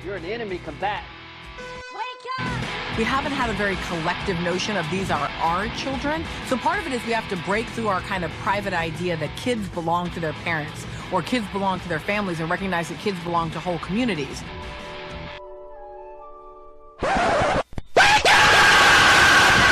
You're an enemy combatant. We haven't had a very collective notion of these are our children. So part of it is we have to break through our kind of private idea that kids belong to their parents or kids belong to their families and recognize that kids belong to whole communities.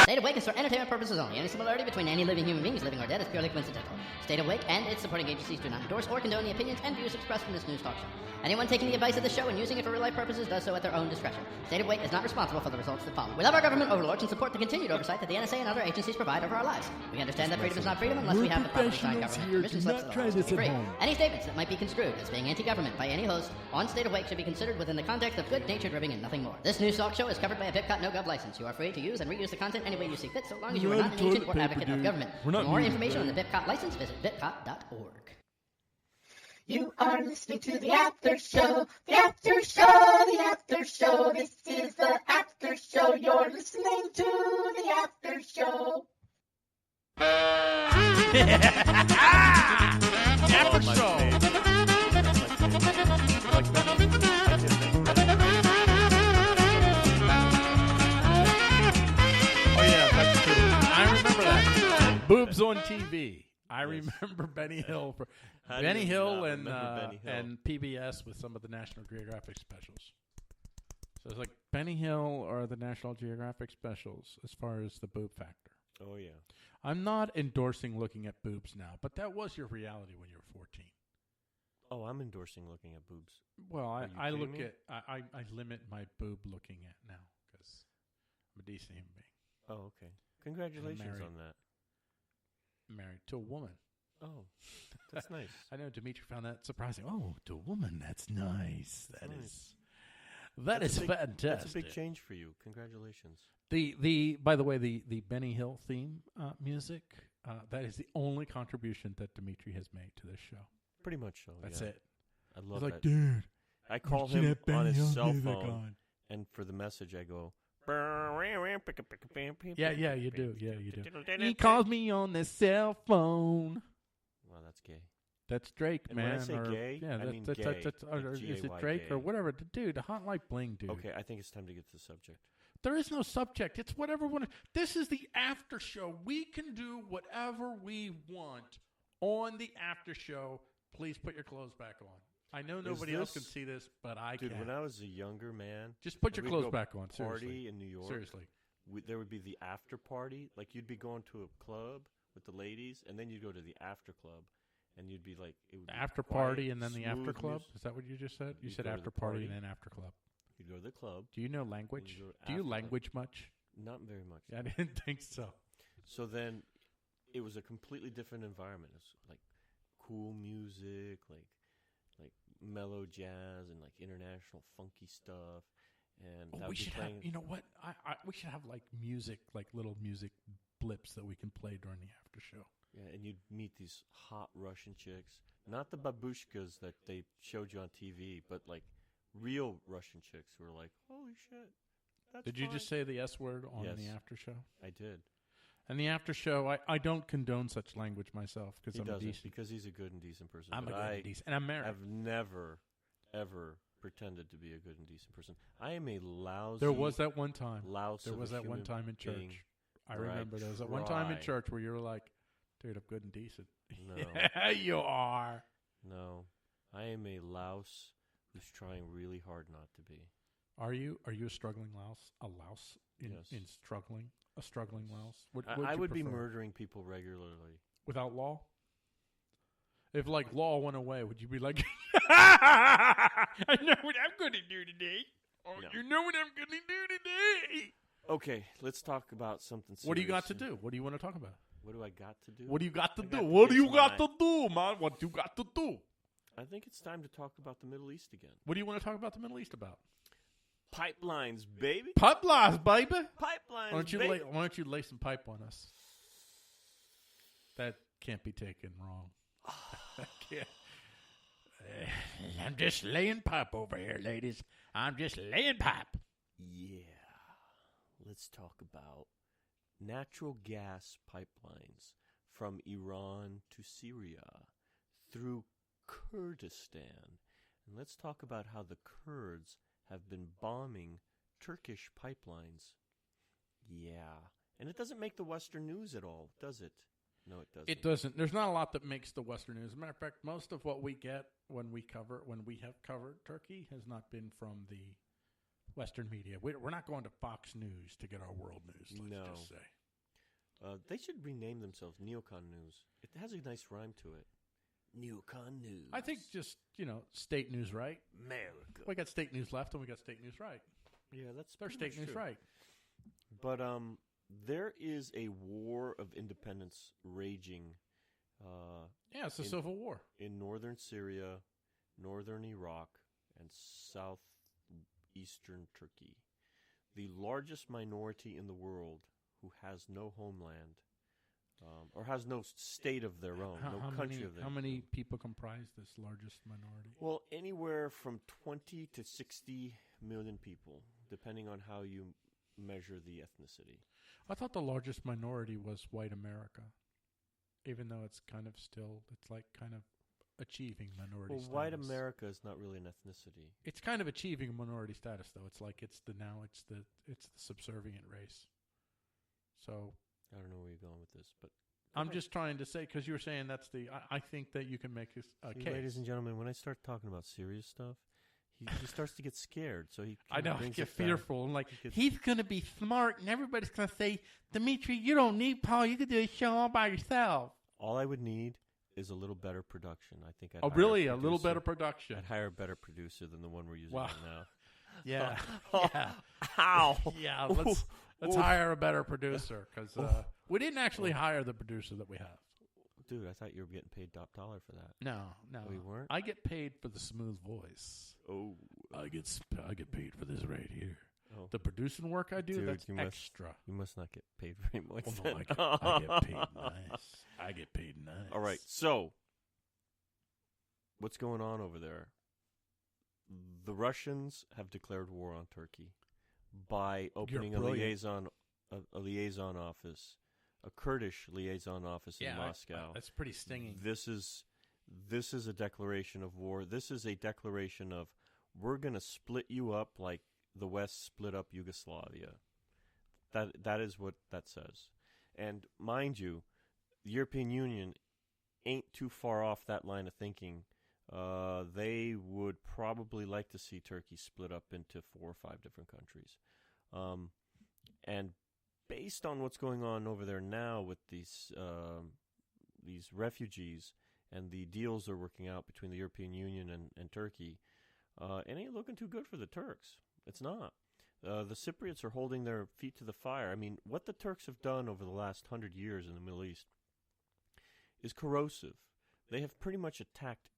Stayed awake is for entertainment purposes only. Any similarity between any living human beings, living or dead, is purely coincidental. Stayed awake and its supporting agencies do not endorse or condone the opinions and views expressed in this news talk show. Anyone taking the advice of the show and using it for real-life purposes does so at their own discretion. Stayed awake is not responsible for the results that follow. We love our government overlords and support the continued oversight that the NSA and other agencies provide over our lives. We understand that freedom is not freedom unless we have the properly signed government permission slips that allow us to be free. Any statements that might be construed as being anti-government by any host on Stayed Awake should be considered within the context of good-natured ribbing and nothing more. This news talk show is covered by a BitCot no-gov license. You are free to use and reuse the content any way you see fit, so long as you are not an agent or advocate of government. For more information on the BitCot license, visit bitcot.org. You are listening to the After Show, the After Show, the After Show. This is the After Show. You're listening to the After Show. After Show. Oh yeah, that's true. I remember that. Boobs on TV. I remember Benny Hill and PBS with some of the National Geographic specials. So it's like Benny Hill or the National Geographic specials as far as the boob factor. Oh yeah. I'm not endorsing looking at boobs now, but that was your reality when you were 14. Oh, I'm endorsing looking at boobs. Well, I limit my boob looking at now because I'm a decent human being. Oh, okay. Congratulations on that. Married to a woman. Oh, that's nice. I know Dimitri found that surprising. Oh, to a woman, that's nice. That is fantastic. That's a big change for you. Congratulations. By the way, the Benny Hill theme music, that is the only contribution that Dimitri has made to this show. Pretty much so. That's yeah. it. I love that. Like, dude, I call him on his cell phone, and for the message, I go. Yeah, you do. He calls me on the cell phone. Well, that's gay. That's Drake, and man. When I say gay, I mean gay. Is it Drake or whatever? Dude, Hot Like Bling, dude. Okay, I think it's time to get to the subject. There is no subject. It's whatever one. This is the after show. We can do whatever we want on the after show. Please put your clothes back on. I know nobody else can see this, but I can. Dude, when I was a younger man, just put your clothes back on. Party seriously. in New York. Seriously, there would be the after party. Like you'd be going to a club with the ladies, and then you'd go to the after club, and you'd be like, it would be after quiet, party and then the after club. Music. Is that what you just said? You said go after party and then after club. You'd go to the club. Do you know language? Do you language much? Not very much. I didn't think so. So then, it was a completely different environment. It was like cool music, like mellow jazz and like international funky stuff, and we should have. You know what? We should have like music, like little music blips that we can play during the after show. Yeah, and you'd meet these hot Russian chicks, not the babushkas that they showed you on TV, but like real Russian chicks who were like, "Holy shit!" Did you just say the S word on the after show? I did. And the after show, I don't condone such language myself because I'm decent. Because he's a good and decent person. I'm a good and decent, and I'm married. I've never, ever pretended to be a good and decent person. I am a lousy. There was that one time. There was that one time in church. I remember there was that one time in church where you were like, "Dude, I'm good and decent." No, yeah, you are. No, I am a louse who's trying really hard not to be. Are you a struggling louse? A louse in struggling? A struggling louse? I would be murdering people regularly. Without law? If, like, law went away, would you be like, I know what I'm going to do today. Oh, no. You know what I'm going to do today. Okay, let's talk about something serious. What do you got to do? What do you want to talk about? What do I got to do? What do you got to do? What do you got to do, man? What do you got to do? I think it's time to talk about the Middle East again. What do you want to talk about the Middle East about? Pipelines, baby. Pipelines, baby. Pipelines, why don't you lay some pipe on us? That can't be taken wrong. I can't. I'm just laying pipe over here, ladies. I'm just laying pipe. Yeah. Let's talk about natural gas pipelines from Iran to Syria through Kurdistan. And let's talk about how the Kurds have been bombing Turkish pipelines. Yeah. And it doesn't make the Western news at all, does it? No, it doesn't. It doesn't. There's not a lot that makes the Western news. As a matter of fact, most of what we get when we have covered Turkey has not been from the Western media. We're not going to Fox News to get our world news, let's just say. They should rename themselves Neocon News. It has a nice rhyme to it. Neocon News. I think just, state news right. America. We got state news left and we got state news right. Yeah, that's their state news true. right. But there is a war of independence raging. It's a civil war. In northern Syria, northern Iraq, and southeastern Turkey. The largest minority in the world who has no homeland, or has no state of their own, no country of their own. How many people comprise this largest minority? Well, anywhere from 20 to 60 million people, depending on how you measure the ethnicity. I thought the largest minority was white America, even though it's kind of achieving minority status. Well, white America is not really an ethnicity. It's kind of achieving minority status, though. It's like it's the subservient race. So I don't know where you're going with this, but I'm just trying to say, because you were saying that's I think that you can make a case. Ladies and gentlemen, when I start talking about serious stuff, he starts to get scared. So I get fearful. And he's going to be smart, and everybody's going to say, Dimitri, you don't need Paul. You can do a show all by yourself. All I would need is a little better production. I think a little better production. I'd hire a better producer than the one we're using right now. Yeah. Yeah. Ow. Yeah. Let's hire a better producer, because we didn't actually hire the producer that we have. Dude, I thought you were getting paid top dollar for that. No. We weren't? I get paid for the smooth voice. Oh. I get paid for this right here. Oh. The producing work I do, that's extra. You must not get paid very much. Well, no, I get paid nice. I get paid nice. All right, so what's going on over there? The Russians have declared war on Turkey by opening a liaison office, a Kurdish liaison office in Moscow. That's pretty stinging. This is a declaration of war. This is a declaration of, we're going to split you up like the West split up Yugoslavia. That is what that says. And mind you, the European Union ain't too far off that line of thinking. They would probably like to see Turkey split up into 4 or 5 different countries. And based on what's going on over there now with these refugees and the deals they're working out between the European Union and Turkey, it ain't looking too good for the Turks. It's not. The Cypriots are holding their feet to the fire. I mean, what the Turks have done over the last 100 years in the Middle East is corrosive. They have pretty much attacked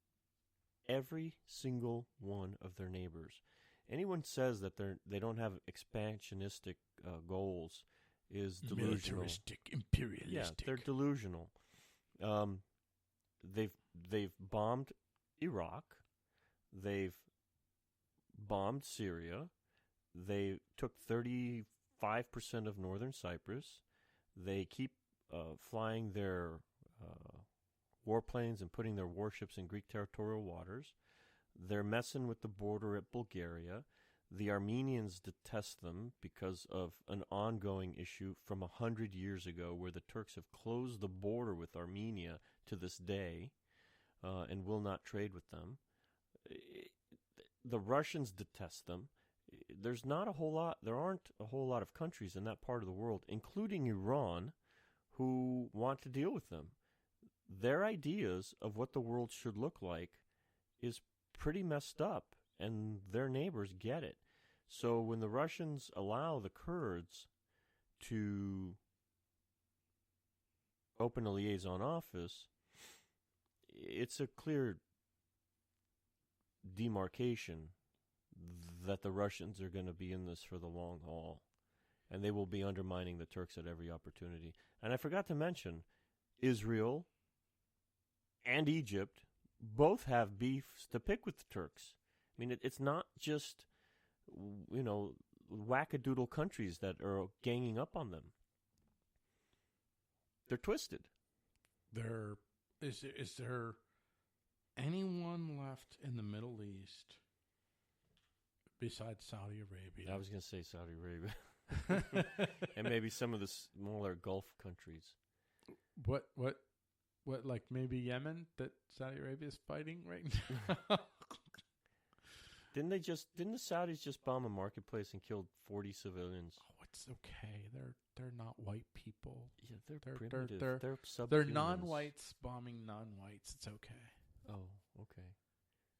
every single one of their neighbors. Anyone says that they don't have expansionistic goals is delusional. Militaristic, imperialistic. Yeah, they're delusional. They've bombed Iraq. They've bombed Syria. They took 35% of northern Cyprus. They keep flying their warplanes and putting their warships in Greek territorial waters. They're messing with the border at Bulgaria. The Armenians detest them because of an ongoing issue from 100 years ago where the Turks have closed the border with Armenia to this day and will not trade with them. The Russians detest them. there's not a whole lot. There aren't a whole lot of countries in that part of the world, including Iran, who want to deal with them. Their ideas of what the world should look like is pretty messed up, and their neighbors get it. So when the Russians allow the Kurds to open a liaison office, it's a clear demarcation that the Russians are going to be in this for the long haul, and they will be undermining the Turks at every opportunity. And I forgot to mention, Israel and Egypt both have beefs to pick with the Turks. I mean, it's not just, wackadoodle countries that are ganging up on them. They're twisted. Is there anyone left in the Middle East besides Saudi Arabia? I was going to say Saudi Arabia. And maybe some of the smaller Gulf countries. What, like maybe Yemen that Saudi Arabia is fighting right now? Didn't the Saudis just bomb a marketplace and killed 40 civilians? Oh, it's okay. They're not white people. Yeah, they're primitive. They're subhumans. They're non-whites bombing non-whites. It's okay. Oh, okay.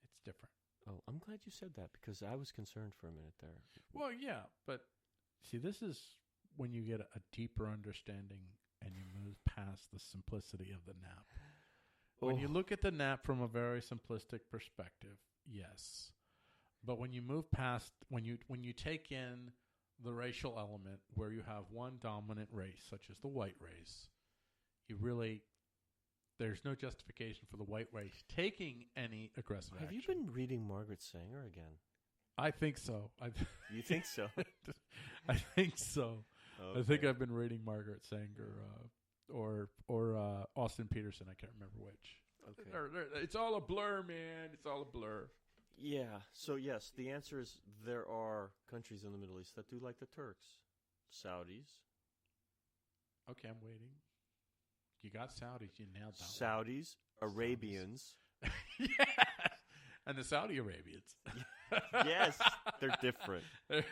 It's different. Oh, I'm glad you said that because I was concerned for a minute there. Well, yeah, but see, this is when you get a deeper understanding and you move past the simplicity of the nap. When you look at the nap from a very simplistic perspective, yes. But when you move past, when you take in the racial element where you have one dominant race, such as the white race, there's no justification for the white race taking any aggressive action. Have you been reading Margaret Sanger again? I think so. You think so? I think so. Okay. I think I've been reading Margaret Sanger or Austin Petersen. I can't remember which. Okay. It's all a blur, man. It's all a blur. Yeah. So, yes, the answer is there are countries in the Middle East that do like the Turks. Saudis. Okay, I'm waiting. You got Saudis. You nailed that Saudis, Arabians. Yeah. And the Saudi Arabians. Yes, they're different. They're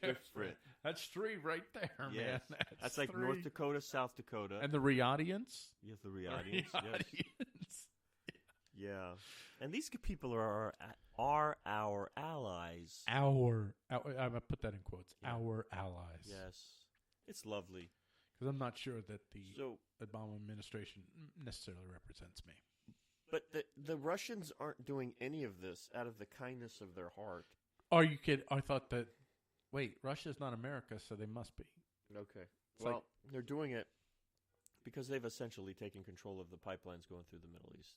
different. That's three right there, yes. man. That's like three. North Dakota, South Dakota. And the Riyadhians? Yes, the Riyadhians. Yes. Yeah. And these people are our allies. I'm going to put that in quotes. Yeah. Our allies. Yes. It's lovely. Because I'm not sure that the Obama administration necessarily represents me. But the Russians aren't doing any of this out of the kindness of their heart. Are you kidding? I thought that, Russia's not America, so they must be. Okay. Well, they're doing it because they've essentially taken control of the pipelines going through the Middle East.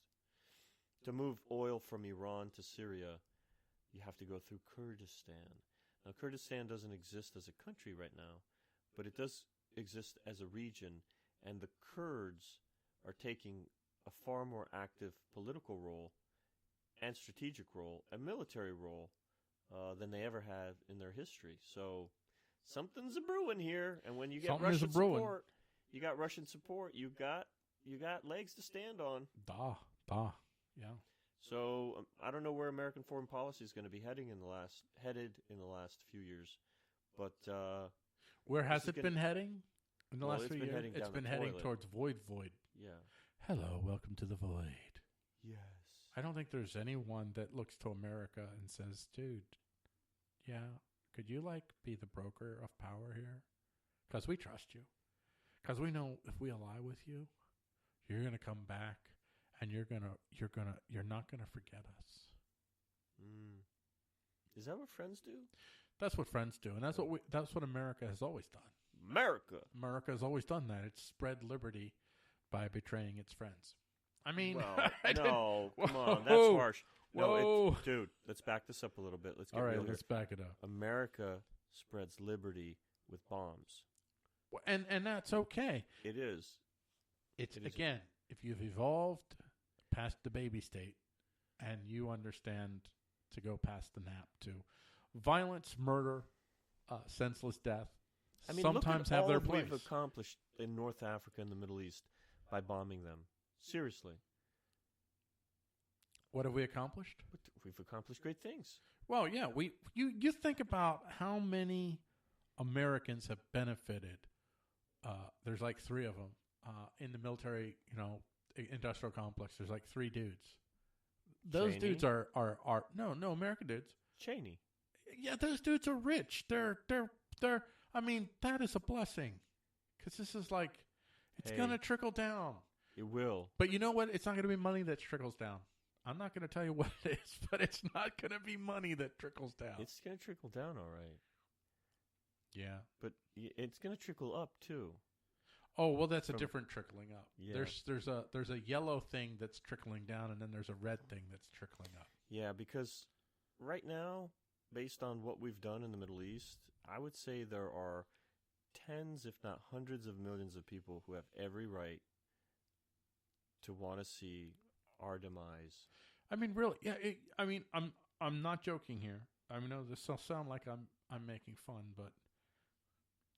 To move oil from Iran to Syria, you have to go through Kurdistan. Now, Kurdistan doesn't exist as a country right now, but it does exist as a region, and the Kurds are taking a far more active political role and strategic role and military role than they ever had in their history. So something's a brewing here, and when you get Russian support, you got Russian support. You got legs to stand on. Yeah. So I don't know where American foreign policy is going to be headed in the last few years, but where has it been heading in the last few years? It's been heading towards void. Yeah. Hello, welcome to the void. Yes. I don't think there's anyone that looks to America and says, dude, yeah, could you be the broker of power here? Because we trust you. Because we know if we ally with you, you're going to come back and you're not going to forget us. Is that what friends do? That's what friends do. And that's what America has always done. America has always done that. It's spread liberty by betraying its friends. I mean, no, come on, that's harsh. No, dude, let's back this up a little bit. Let's get real. Let's back it up. America spreads liberty with bombs, and that's okay. It is. It's again, if you've evolved past the baby state, and you understand to go past the nap to violence, murder, senseless death. I mean, sometimes look at have their all place. We've accomplished in North Africa and the Middle East by bombing them. Seriously. What have we accomplished? We've accomplished great things. Well, yeah. You think about how many Americans have benefited. There's like 3 of them in the military, industrial complex. There's like 3 dudes. Those Cheney? dudes are no American dudes. Cheney. Yeah, those dudes are rich. They're. I mean, that is a blessing, because this is like, it's gonna trickle down. It will. But you know what? It's not gonna be money that trickles down. I'm not gonna tell you what it is, but it's not gonna be money that trickles down. It's gonna trickle down, all right. Yeah, but it's gonna trickle up too. Oh well, that's a different trickling up. Yeah. There's a yellow thing that's trickling down, and then there's a red thing that's trickling up. Yeah, because right now, based on what we've done in the Middle East, I would say there are tens, if not hundreds of millions of people who have every right to want to see our demise. I mean, really, yeah. I'm not joking here. I mean, this will sound like I'm making fun, but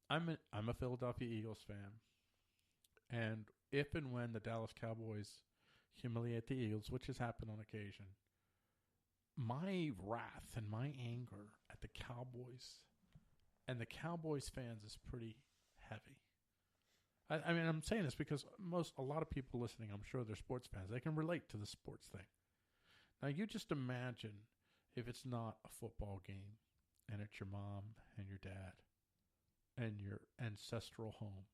I'm a Philadelphia Eagles fan, and if and when the Dallas Cowboys humiliate the Eagles, which has happened on occasion, my wrath and my anger at the Cowboys and the Cowboys fans is pretty heavy. I mean, I'm saying this because a lot of people listening, I'm sure they're sports fans. They can relate to the sports thing. Now, you just imagine if it's not a football game and it's your mom and your dad and your ancestral home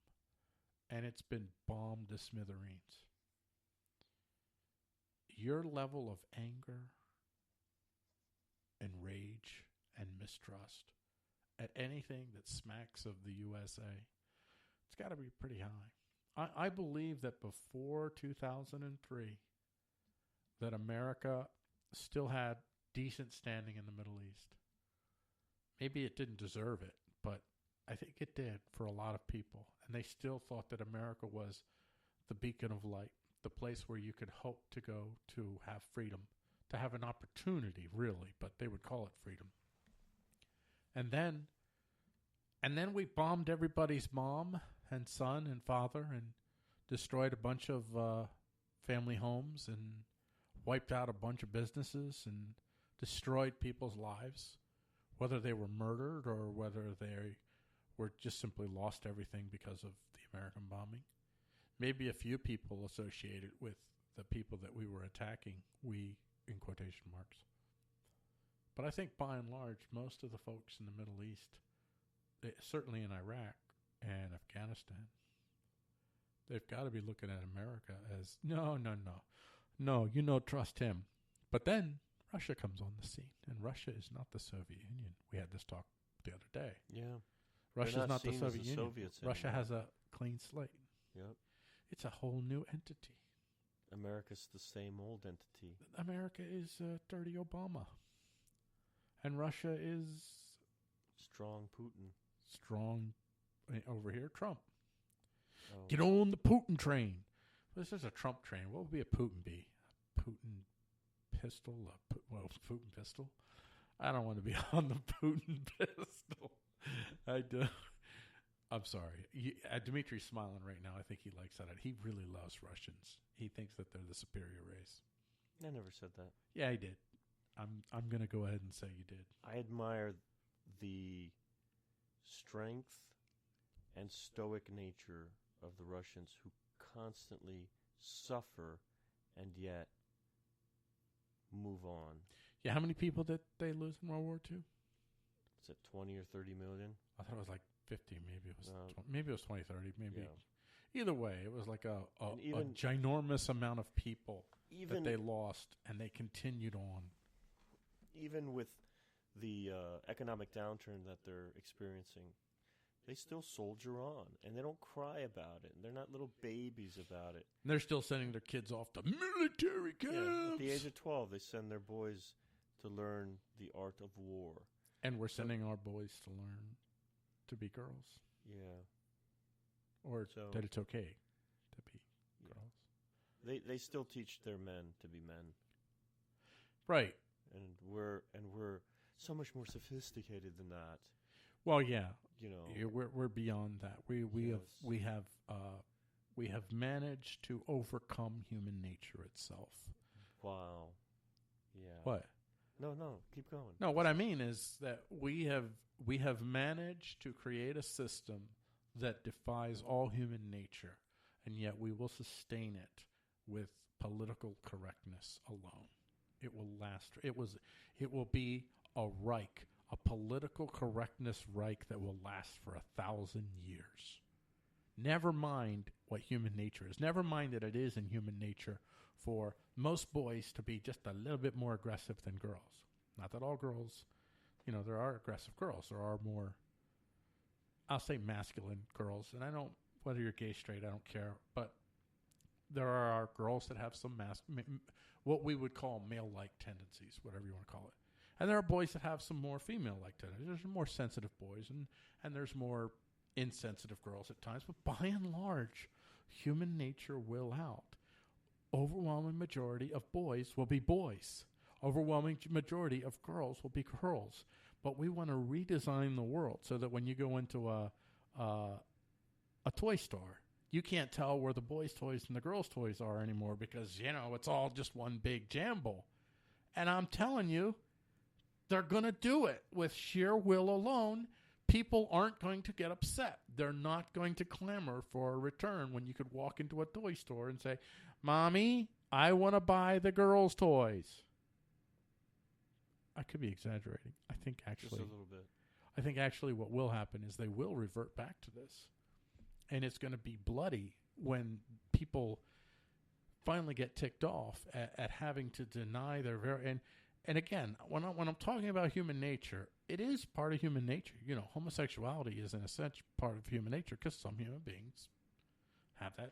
and it's been bombed to smithereens. Your level of anger and rage and mistrust at anything that smacks of the USA, it's got to be pretty high. I believe that before 2003, that America still had decent standing in the Middle East. Maybe it didn't deserve it, but I think it did for a lot of people. And they still thought that America was the beacon of light, the place where you could hope to go to have freedom, to have an opportunity, really, but they would call it freedom. And then we bombed everybody's mom and son and father and destroyed a bunch of family homes and wiped out a bunch of businesses and destroyed people's lives, whether they were murdered or whether they were just simply lost everything because of the American bombing. Maybe a few people associated with the people that we were attacking, we, in quotation marks. But I think by and large, most of the folks in the Middle East, certainly in Iraq and Afghanistan, they've got to be looking at America as, no, trust him. But then Russia comes on the scene, and Russia is not the Soviet Union. We had this talk the other day. Yeah. Russia's not the Soviet Union. Soviets Russia anymore. has a clean slate. Yep. It's a whole new entity. America's the same old entity. America is dirty Obama. And Russia is... strong Putin. Strong over here, Trump. Oh. Get on the Putin train. This is a Trump train. What would be a Putin be? A Putin pistol? Putin pistol? I don't want to be on the Putin pistol. I do. I'm sorry. Dimitri's smiling right now. I think he likes that. He really loves Russians. He thinks that they're the superior race. I never said that. Yeah, he did. I'm going to go ahead and say you did. I admire the strength and stoic nature of the Russians who constantly suffer and yet move on. Yeah, how many people did they lose in World War II? Is it 20 or 30 million? I thought it was like 50. Maybe it was 20, 30. Maybe. Yeah. Either way, it was like a ginormous amount of people that they lost, and they continued on. Even with the economic downturn that they're experiencing, they still soldier on, and they don't cry about it, and they're not little babies about it. And they're still sending their kids off to military camps. Yeah, at the age of 12, they send their boys to learn the art of war. And we're sending our boys to learn to be girls. Yeah. Or that it's okay to be girls. They still teach their men to be men. Right. And we're so much more sophisticated than that. Well, yeah. You know, we're beyond that. We have managed to overcome human nature itself. Wow. Yeah. What? No, keep going. No, what I mean is that we have managed to create a system that defies all human nature, and yet we will sustain it with political correctness alone. It will last. It will be a Reich, a political correctness Reich that will last for 1,000 years. Never mind what human nature is. Never mind that it is in human nature for most boys to be just a little bit more aggressive than girls. Not that all girls, there are aggressive girls. There are more, I'll say masculine girls. And I don't, whether you're gay, straight, I don't care. But there are girls that have some what we would call male-like tendencies, whatever you want to call it. And there are boys that have some more female-like tendencies. There's more sensitive boys and there's more insensitive girls at times. But by and large, human nature will out. Overwhelming majority of boys will be boys. Overwhelming majority of girls will be girls. But we want to redesign the world so that when you go into a toy store, you can't tell where the boys' toys and the girls' toys are anymore because, it's all just one big jumble. And I'm telling you, they're going to do it with sheer will alone. People aren't going to get upset. They're not going to clamor for a return when you could walk into a toy store and say, Mommy, I want to buy the girls' toys. I could be exaggerating. I think actually, just a little bit. I think actually what will happen is they will revert back to this. And it's going to be bloody when people finally get ticked off at having to deny their very... And again, when I'm talking about human nature, it is part of human nature. Homosexuality is an essential part of human nature because some human beings have that,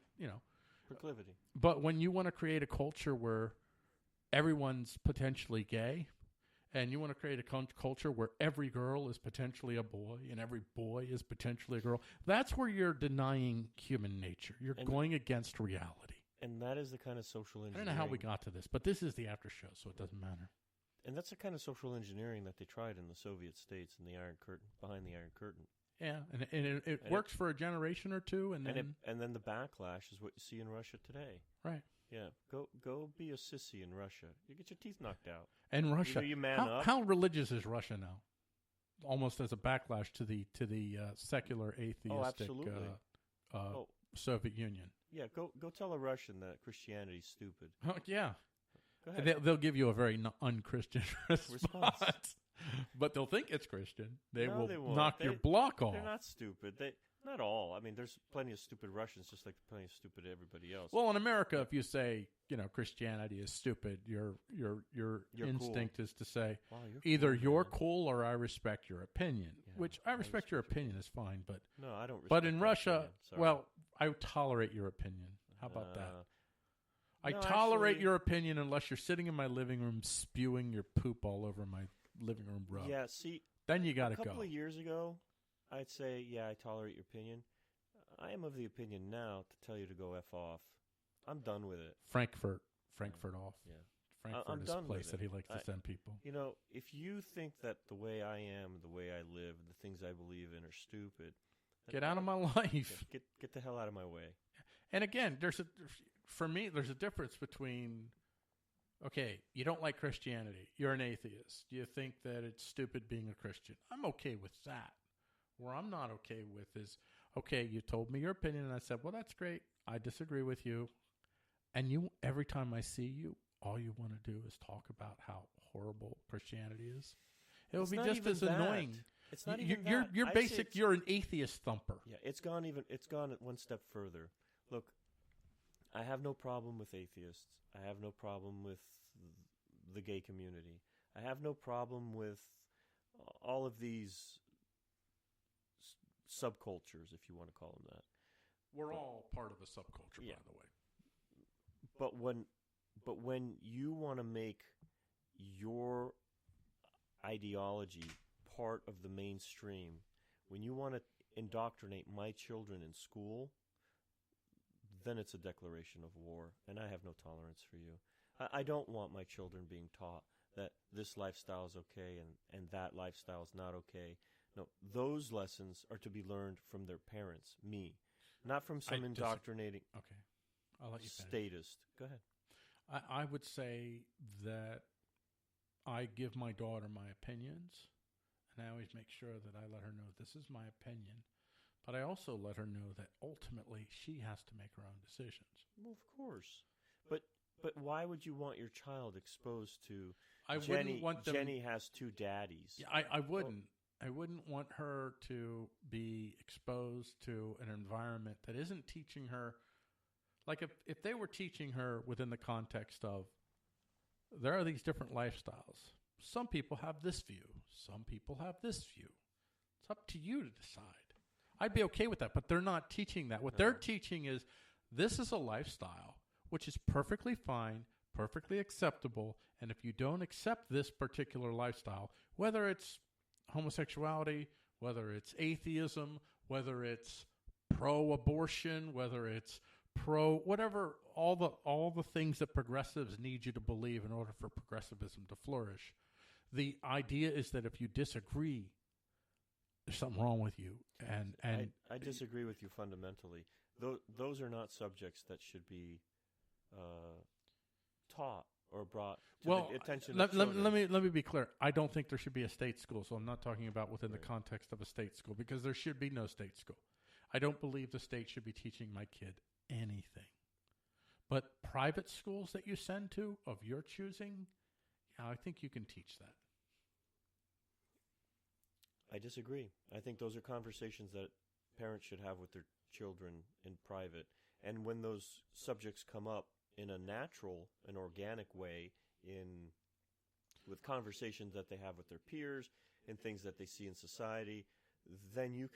proclivity. But when you want to create a culture where everyone's potentially gay, and you want to create a culture where every girl is potentially a boy and every boy is potentially a girl, that's where you're denying human nature. You're going against reality. And that is the kind of social engineering. I don't know how we got to this, but this is the after show, so it doesn't matter. And that's the kind of social engineering that they tried in the Soviet states in the Iron Curtain, behind the Iron Curtain. Yeah, and it works for a generation or two, and then the backlash is what you see in Russia today. Right. Yeah, go be a sissy in Russia. You get your teeth knocked out. And Russia, you man up. How religious is Russia now? Almost as a backlash to the secular atheistic Soviet Union. Yeah, go tell a Russian that Christianity's stupid. Oh, yeah. Go ahead. They'll give you a very un-Christian response. But they'll think it's Christian. They won't. Knock your block off. They're not stupid. Not all. I mean, there's plenty of stupid Russians, just like plenty of stupid everybody else. Well, in America, if you say Christianity is stupid, your instinct cool. is to say you're you're cool or I respect your opinion. Yeah, which I respect your opinion is fine, but no, I don't. But in Russia, well, I tolerate your opinion. How about that? I tolerate your opinion unless you're sitting in my living room spewing your poop all over my living room rug. Yeah, see, then you got to go. A couple of years ago, I'd say, yeah, I tolerate your opinion. I am of the opinion now to tell you to go F off. I'm done with it. Frankfurt off. Yeah. Frankfurt is a place that he likes to send people. If you think that the way I am, the way I live, the things I believe in are stupid, get out of my life. Get the hell out of my way. And again, for me, there's a difference between, okay, you don't like Christianity. You're an atheist. You think that it's stupid being a Christian. I'm okay with that. Where I'm not okay with is, okay, you told me your opinion, and I said, well, that's great. I disagree with you. And every time I see you, all you want to do is talk about how horrible Christianity is. It will be just as annoying. It's not even that. You're an atheist thumper. Yeah, it's gone one step further. Look, I have no problem with atheists. I have no problem with the gay community. I have no problem with all of these subcultures, if you want to call them that. We're all part of a subculture, by the way. But when you want to make your ideology part of the mainstream, when you want to indoctrinate my children in school, then it's a declaration of war, and I have no tolerance for you. I don't want my children being taught that this lifestyle is okay and that lifestyle is not okay. No, those lessons are to be learned from their parents, me, not from some indoctrinating Okay, I'll let you finish. statist. Go ahead. I would say that I give my daughter my opinions, and I always make sure that I let her know this is my opinion. But I also let her know that ultimately she has to make her own decisions. Well, of course. But why would you want your child exposed to Jenny has two daddies? Yeah, I wouldn't. I wouldn't want her to be exposed to an environment that isn't teaching her. Like if they were teaching her within the context of there are these different lifestyles. Some people have this view. Some people have this view. It's up to you to decide. I'd be okay with that, but they're not teaching that. What they're teaching is this is a lifestyle, which is perfectly fine, perfectly acceptable, and if you don't accept this particular lifestyle, whether it's homosexuality, whether it's atheism, whether it's pro-abortion, whether it's whatever, all the things that progressives need you to believe in order for progressivism to flourish. The idea is that if you disagree, there's something wrong with you. And I disagree with you fundamentally. Those are not subjects that should be taught or brought to the attention of children. Let me be clear. I don't think there should be a state school, so I'm not talking about within the context of a state school, because there should be no state school. I don't believe the state should be teaching my kid anything. But private schools that you send to of your choosing, I think you can teach that. I disagree. I think those are conversations that parents should have with their children in private. And when those subjects come up in a natural and organic way, with conversations that they have with their peers and things that they see in society, then you,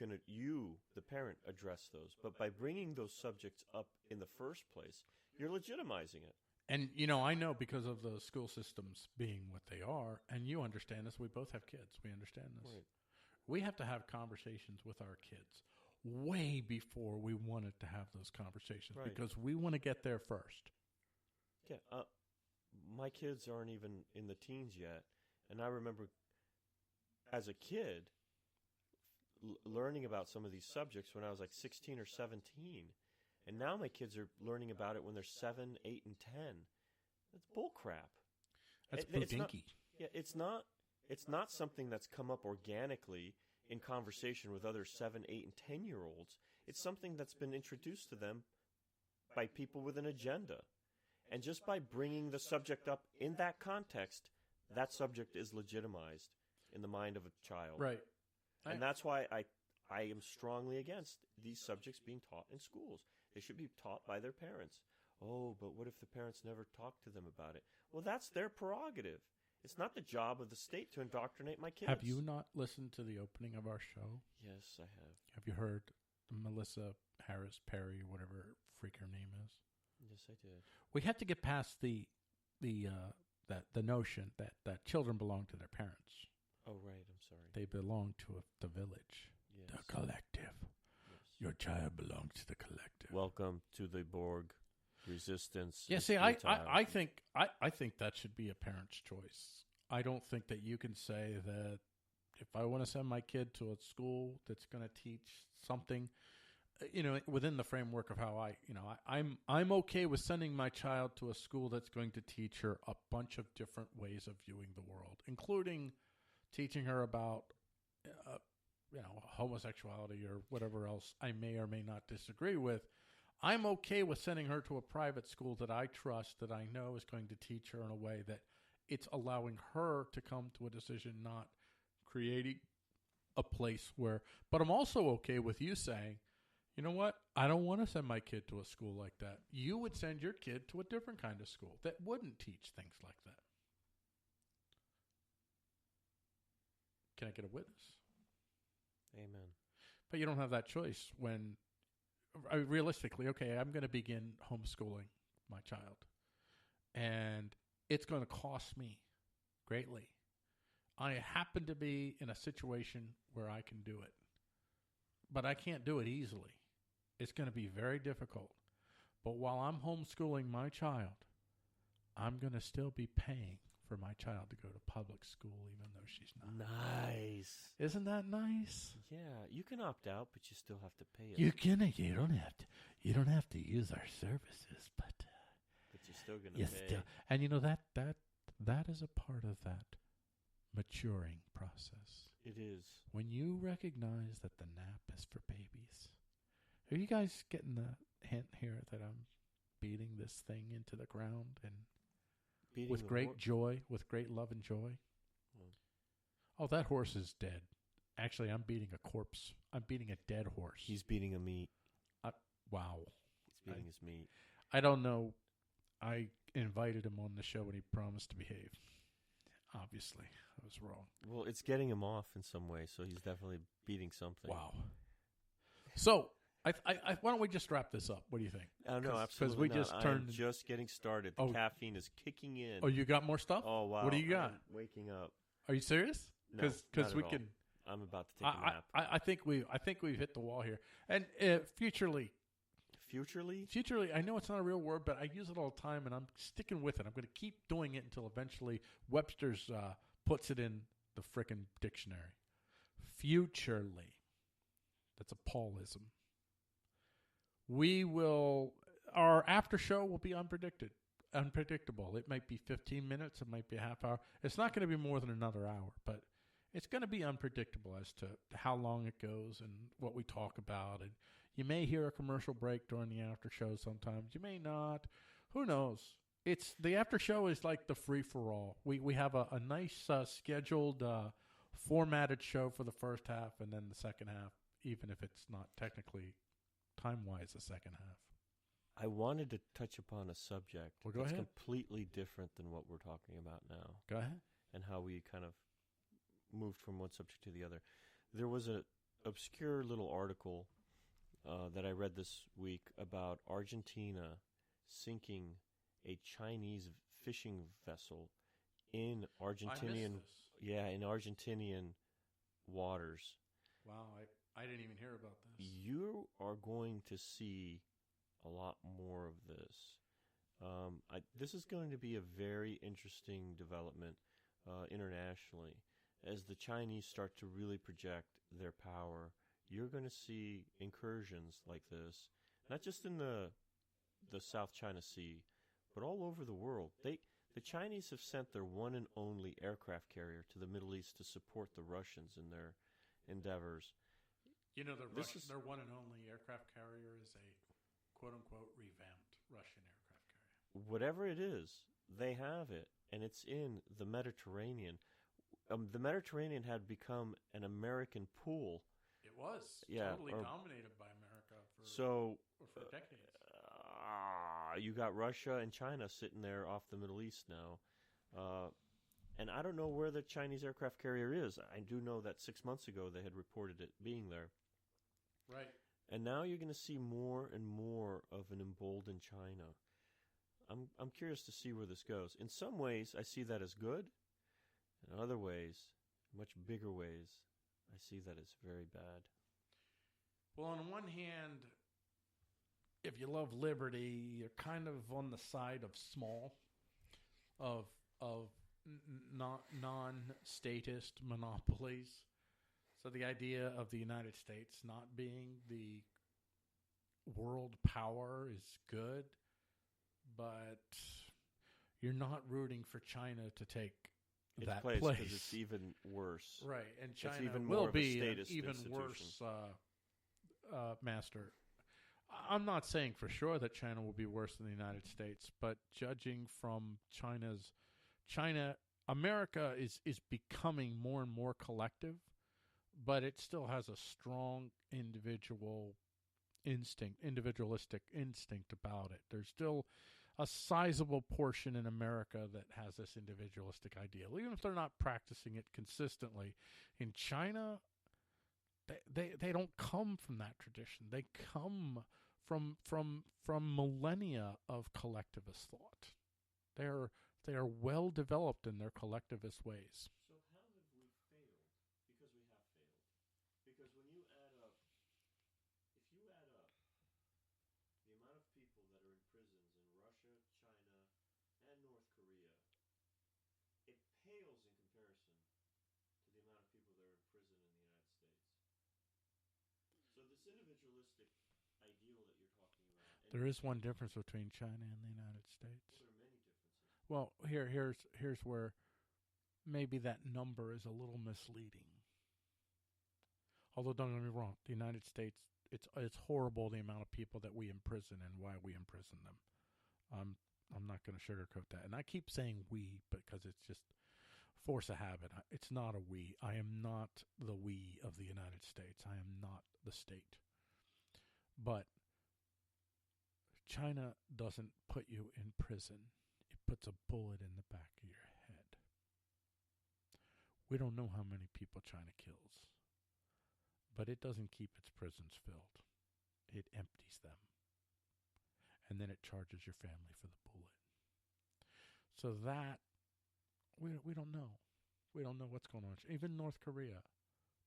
the parent, address those. But by bringing those subjects up in the first place, you're legitimizing it. And, I know because of the school systems being what they are, and you understand this, we both have kids. We understand this. Right. We have to have conversations with our kids way before we wanted to have those conversations, because we want to get there first. Yeah, my kids aren't even in the teens yet, and I remember as a kid learning about some of these subjects when I was like 16 or 17, and now my kids are learning about it when they're 7, 8, and 10. That's bull crap. That's budinky. It's not something that's come up organically in conversation with other 7, 8, and 10-year-olds. It's something that's been introduced to them by people with an agenda. And just by bringing the subject up in that context, that subject is legitimized in the mind of a child. Right. And that's why I am strongly against these subjects being taught in schools. They should be taught by their parents. Oh, but what if the parents never talk to them about it? Well, that's their prerogative. It's not the job of the state to indoctrinate my kids. Have you not listened to the opening of our show? Yes, I have. Have you heard Melissa Harris Perry, whatever freak her name is? Yes, I did. We have to get past the notion that children belong to their parents. Oh, right. I'm sorry. They belong to the village, the collective. Yes. Your child belongs to the collective. Welcome to the Borg resistance. Yeah, see, I think that should be a parent's choice. I don't think that you can say that if I want to send my kid to a school that's going to teach something, within the framework of how I'm okay with sending my child to a school that's going to teach her a bunch of different ways of viewing the world, including teaching her about, homosexuality or whatever else I may or may not disagree with. I'm okay with sending her to a private school that I trust, that I know is going to teach her in a way that it's allowing her to come to a decision, not creating a place where. But I'm also okay with you saying, you know what? I don't want to send my kid to a school like that. You would send your kid to a different kind of school that wouldn't teach things like that. Can I get a witness? Amen. But you don't have that choice when, realistically, okay, I'm going to begin homeschooling my child. And it's going to cost me greatly. I happen to be in a situation where I can do it. But I can't do it easily. It's going to be very difficult. But while I'm homeschooling my child, I'm going to still be paying for my child to go to public school, even though she's not. Nice. Isn't that nice? Yeah, you can opt out, but you still have to pay it. You don't have to use our services, but you're still going to pay. And that is a part of that maturing process. It is. When you recognize that the nap is for babies. Are you guys getting the hint here that I'm beating this thing into the ground and with great joy, with great love and joy? Oh, that horse is dead. Actually, I'm beating a corpse. I'm beating a dead horse. He's beating a meat. Wow. He's beating his meat. I don't know. I invited him on the show and he promised to behave. Obviously, I was wrong. Well, it's getting him off in some way, so he's definitely beating something. Wow. So, why don't we just wrap this up? What do you think? Oh, no, absolutely Because we just turned... I'm just getting started. The caffeine is kicking in. Oh, you got more stuff? Oh, wow. What do you got? I'm waking up. Are you serious? No, Because we all. can... I'm about to take a nap. I think we've hit the wall here. And futurely, I know it's not a real word, but I use it all the time, and I'm sticking with it. I'm going to keep doing it until eventually Webster's puts it in the frickin' dictionary. Futurely. That's a Paulism. Our after show will be unpredictable. It might be 15 minutes. It might be a half hour. It's not going to be more than another hour, but it's going to be unpredictable as to how long it goes and what we talk about. And you may hear a commercial break during the after show sometimes. You may not. Who knows? The after show is like the free-for-all. We have a nice scheduled, formatted show for the first half and then the second half, even if it's not technically time-wise the second half. I wanted to touch upon a subject go that's ahead. completely different than what we're talking about now. Go ahead. And how we kind of moved from one subject to the other. There was an obscure little article that I read this week about Argentina sinking a Chinese fishing vessel in Argentinian waters. Wow, I didn't even hear about this. You are going to see a lot more of this. This is going to be a very interesting development internationally. As the Chinese start to really project their power, you're going to see incursions like this, not just in the South China Sea, but all over the world. The Chinese have sent their one and only aircraft carrier to the Middle East to support the Russians in their endeavors. You know, their one and only aircraft carrier is a quote-unquote revamped Russian aircraft carrier. Whatever it is, they have it, and it's in the Mediterranean. The Mediterranean had become an American pool. It was totally dominated by America for decades. You got Russia and China sitting there off the Middle East now. And I don't know where the Chinese aircraft carrier is. I do know that 6 months ago they had reported it being there. Right. And now you're going to see more and more of an emboldened China. I'm curious to see where this goes. In some ways, I see that as good. In other ways, much bigger ways, I see that as very bad. Well, on one hand, if you love liberty, you're kind of on the side of small, of non-statist monopolies. So the idea of the United States not being the world power is good, but you're not rooting for China to take that place. Because it's even worse. Right, and China even will more of a be an statist even institution. worse master. I'm not saying for sure that China will be worse than the United States, but judging from America is becoming more and more collective, but it still has a strong individualistic instinct about it. There's still a sizable portion in America that has this individualistic ideal, even if they're not practicing it consistently. In China, they don't come from that tradition. They come from millennia of collectivist thought. They are well developed in their collectivist ways. So how have we failed? Because we have failed. Because when you add up, if you add up the amount of people that are in prisons in Russia, China, and North Korea, it pales in comparison to the amount of people that are in prison in the United States. So this individualistic ideal that you're talking about. There is one difference between China and the United States. Well, there are many differences. Well, here's where maybe that number is a little misleading. Although, don't get me wrong, the United States, it's horrible the amount of people that we imprison and why we imprison them. I'm not going to sugarcoat that. And I keep saying we because it's just force of habit. It's not a we. I am not the we of the United States. I am not the state. But China doesn't put you in prison. It puts a bullet in the back of your head. We don't know how many people China kills. But it doesn't keep its prisons filled. It empties them. And then it charges your family for the bullet. So that, we don't know. We don't know what's going on. Even North Korea.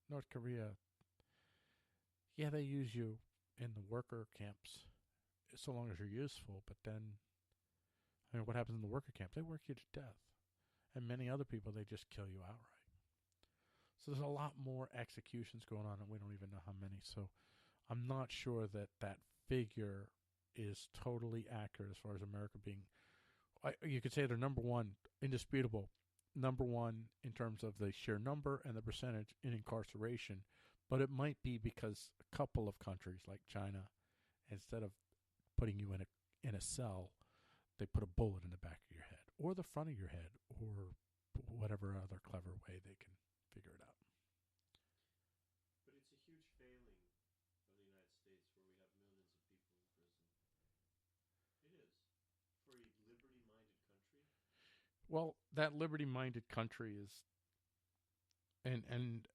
North Korea, yeah, they use you in the worker camps so long as you're useful. But then, I mean, what happens in the worker camp? They work you to death. And many other people, they just kill you outright. So there's a lot more executions going on, and we don't even know how many. So I'm not sure that that figure is totally accurate as far as America being. You could say they're number one, indisputable, number one in terms of the sheer number and the percentage in incarceration. But it might be because a couple of countries like China, instead of putting you in a cell, they put a bullet in the back of your head or the front of your head or whatever other clever way they can figure it out. But it's a huge failing of the United States where we have millions of people in prison. It is. For a liberty-minded country. Well, that liberty-minded country is, and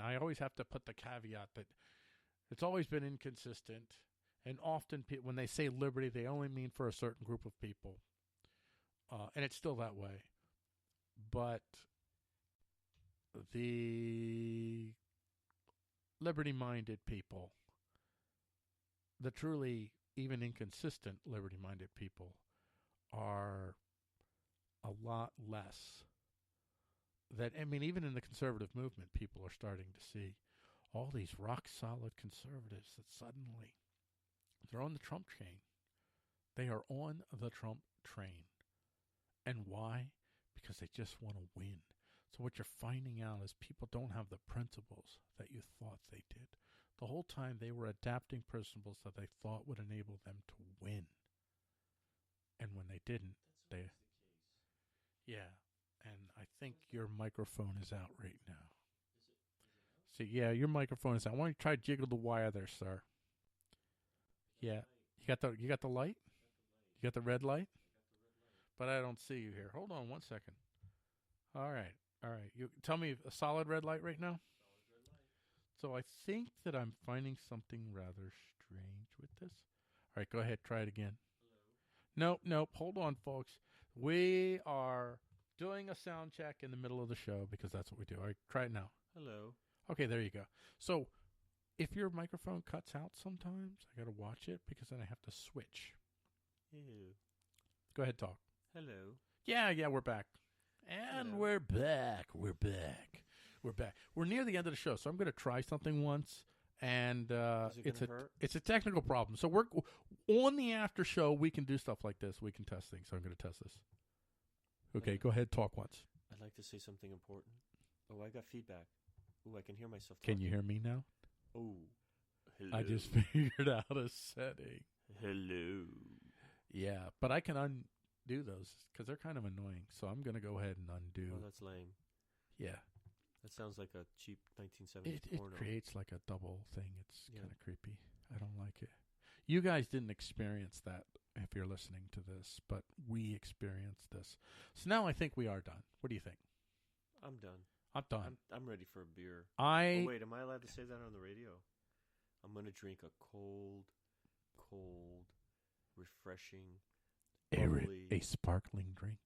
I always have to put the caveat that it's always been inconsistent, and often when they say liberty, they only mean for a certain group of people, and it's still that way. But the liberty-minded people, the truly even inconsistent liberty-minded people, are a lot less. That, I mean, even in the conservative movement, people are starting to see all these rock-solid conservatives that suddenly they're on the Trump train. They are on the Trump train. And why? Because they just want to win. So what you're finding out is people don't have the principles that you thought they did. The whole time they were adapting principles that they thought would enable them to win. And when they didn't, they... Yeah, and I think your microphone is out right now. See, yeah, your microphone is out. Why don't you try to jiggle the wire there, sir? Yeah. You got the light? You got the red light? But I don't see you here. Hold on 1 second. All right. You tell me a solid red light right now? Solid red light. So I think that I'm finding something rather strange with this. All right, go ahead. Try it again. Hello? Nope. Hold on, folks. We are doing a sound check in the middle of the show because that's what we do. All right, try it now. Hello. Okay, there you go. So if your microphone cuts out sometimes, I got to watch it because then I have to switch. Ew. Go ahead, talk. Hello. Yeah, we're back. And we're back. We're near the end of the show, so I'm going to try something once, and it's a technical problem. So we're on the after show. We can do stuff like this. We can test things. So I'm going to test this. Okay, go ahead. Talk once. I'd like to say something important. Oh, I got feedback. Oh, I can hear myself talking. Can you hear me now? Oh, hello. I just figured out a setting. Hello. Yeah, but I can undo those because they're kind of annoying. So I'm going to go ahead and undo. Oh, that's lame. Yeah. That sounds like a cheap 1970s porno. It creates like a double thing. It's kind of creepy. I don't like it. You guys didn't experience that if you're listening to this, but we experienced this. So now I think we are done. What do you think? I'm done. I'm done. I'm ready for a beer. Oh, wait, am I allowed to say that on the radio? I'm going to drink a cold, refreshing, a sparkling drink.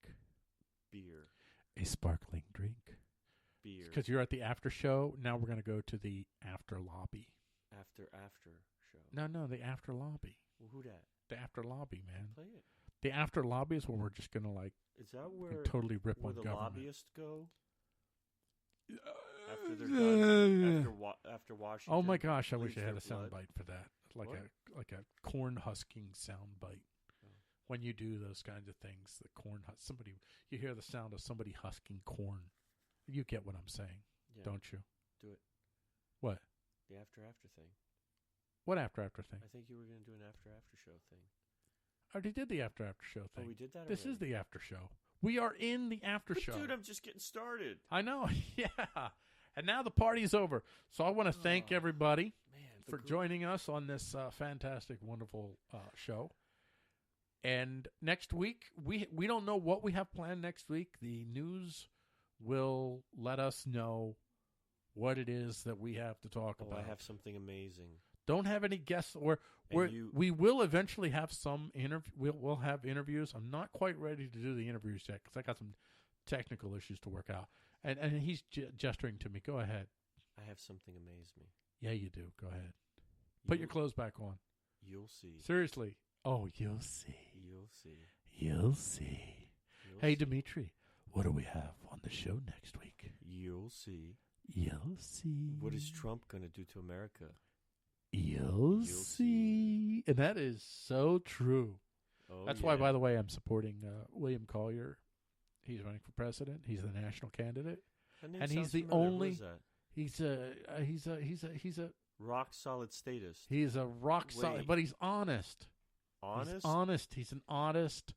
Beer. A sparkling drink. Beer. Because you're at the after show. Now we're going to go to the after lobby. After show. No, the after lobby. Well, who that? The after lobby, man. Play it. The after lobby is where we're just going to Is that where totally rip where on the government. Lobbyists go? After they're done, after Washington. Oh my gosh! I wish I had a blood. sound bite for that, like a corn husking sound bite. when you do those kinds of things. The corn, you hear the sound of somebody husking corn. You get what I'm saying, don't you? Do it. What? The after thing. What after thing? I think you were going to do an after show thing. I already did the after show thing. Oh, we did that. This already? is the after show. We are in the after show. Dude, I'm just getting started. I know. Yeah. And now the party's over. So I want to thank everybody for joining us on this fantastic, wonderful show. And next week, we don't know what we have planned next week. The news will let us know what it is that we have to talk about. I have something amazing. Don't have any guests, we will eventually have some we'll have interviews. I'm not quite ready to do the interviews yet because I got some technical issues to work out. And he's gesturing to me. Go ahead. I have something amaze me. Yeah, you do. Go ahead. Put your clothes back on. You'll see. Seriously. Oh, you'll see. You'll see. You'll see. Hey, Dimitri, what do we have on the show next week? You'll see. You'll see. What is Trump going to do to America? You'll see. And that is so true. Oh, That's why, by the way, I'm supporting William Collier. He's running for president. He's the national candidate. And he's the only. He's a rock solid statist. He's a rock solid, but he's honest. Honest? He's honest. He's an honest,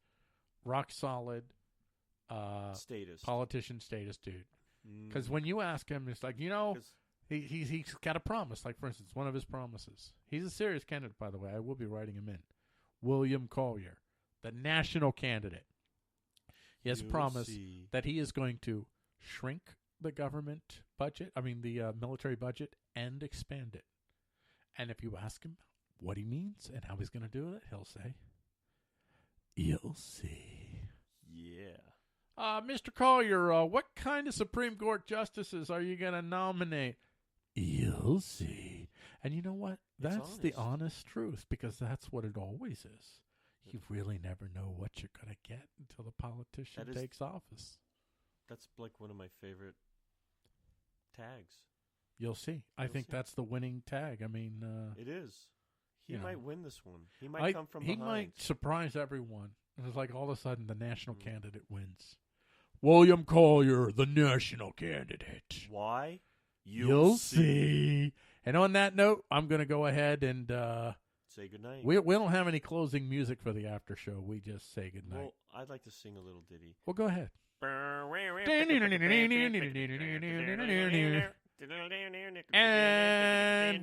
rock solid statist. Politician statist dude. Because when you ask him, it's like, he's got a promise. Like, for instance, one of his promises. He's a serious candidate, by the way. I will be writing him in. William Collier, the national candidate. He has promised that he is going to shrink the government budget, the military budget, and expand it. And if you ask him what he means and how he's going to do it, he'll say, you'll see. Yeah. Mr. Collier, what kind of Supreme Court justices are you going to nominate? You'll see. And you know what? That's the honest truth, because that's what it always is. You really never know what you're going to get until the politician takes office. That's like one of my favorite tags. You'll see. I think that's the winning tag. It is. He might win this one. He might come from behind. He might surprise everyone. And it's like all of a sudden the national candidate wins. William Collier, the national candidate. Why? You'll see. And on that note, I'm going to go ahead and say goodnight. We don't have any closing music for the after show. We just say goodnight. Well, I'd like to sing a little ditty. Well, go ahead. And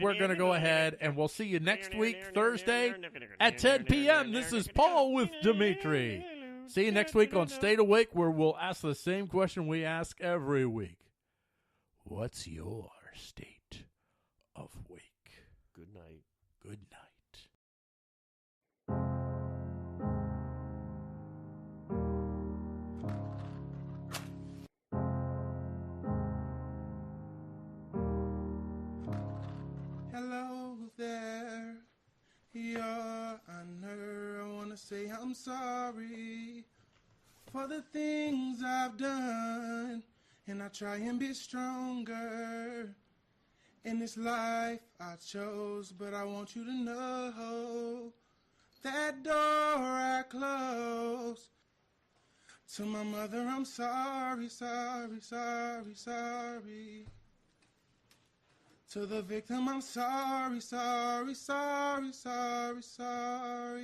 we're going to go ahead and we'll see you next week, Thursday at 10 p.m. This is Paul with Dimitri. See you next week on Stay Awake, where we'll ask the same question we ask every week. What's your state of wake? Good night. Good night. Hello there, Your Honor. I want to say I'm sorry for the things I've done, and I try and be stronger in this life I chose. But I want you to know that door I closed. To my mother, I'm sorry, sorry, sorry, sorry. To the victim, I'm sorry, sorry, sorry, sorry, sorry.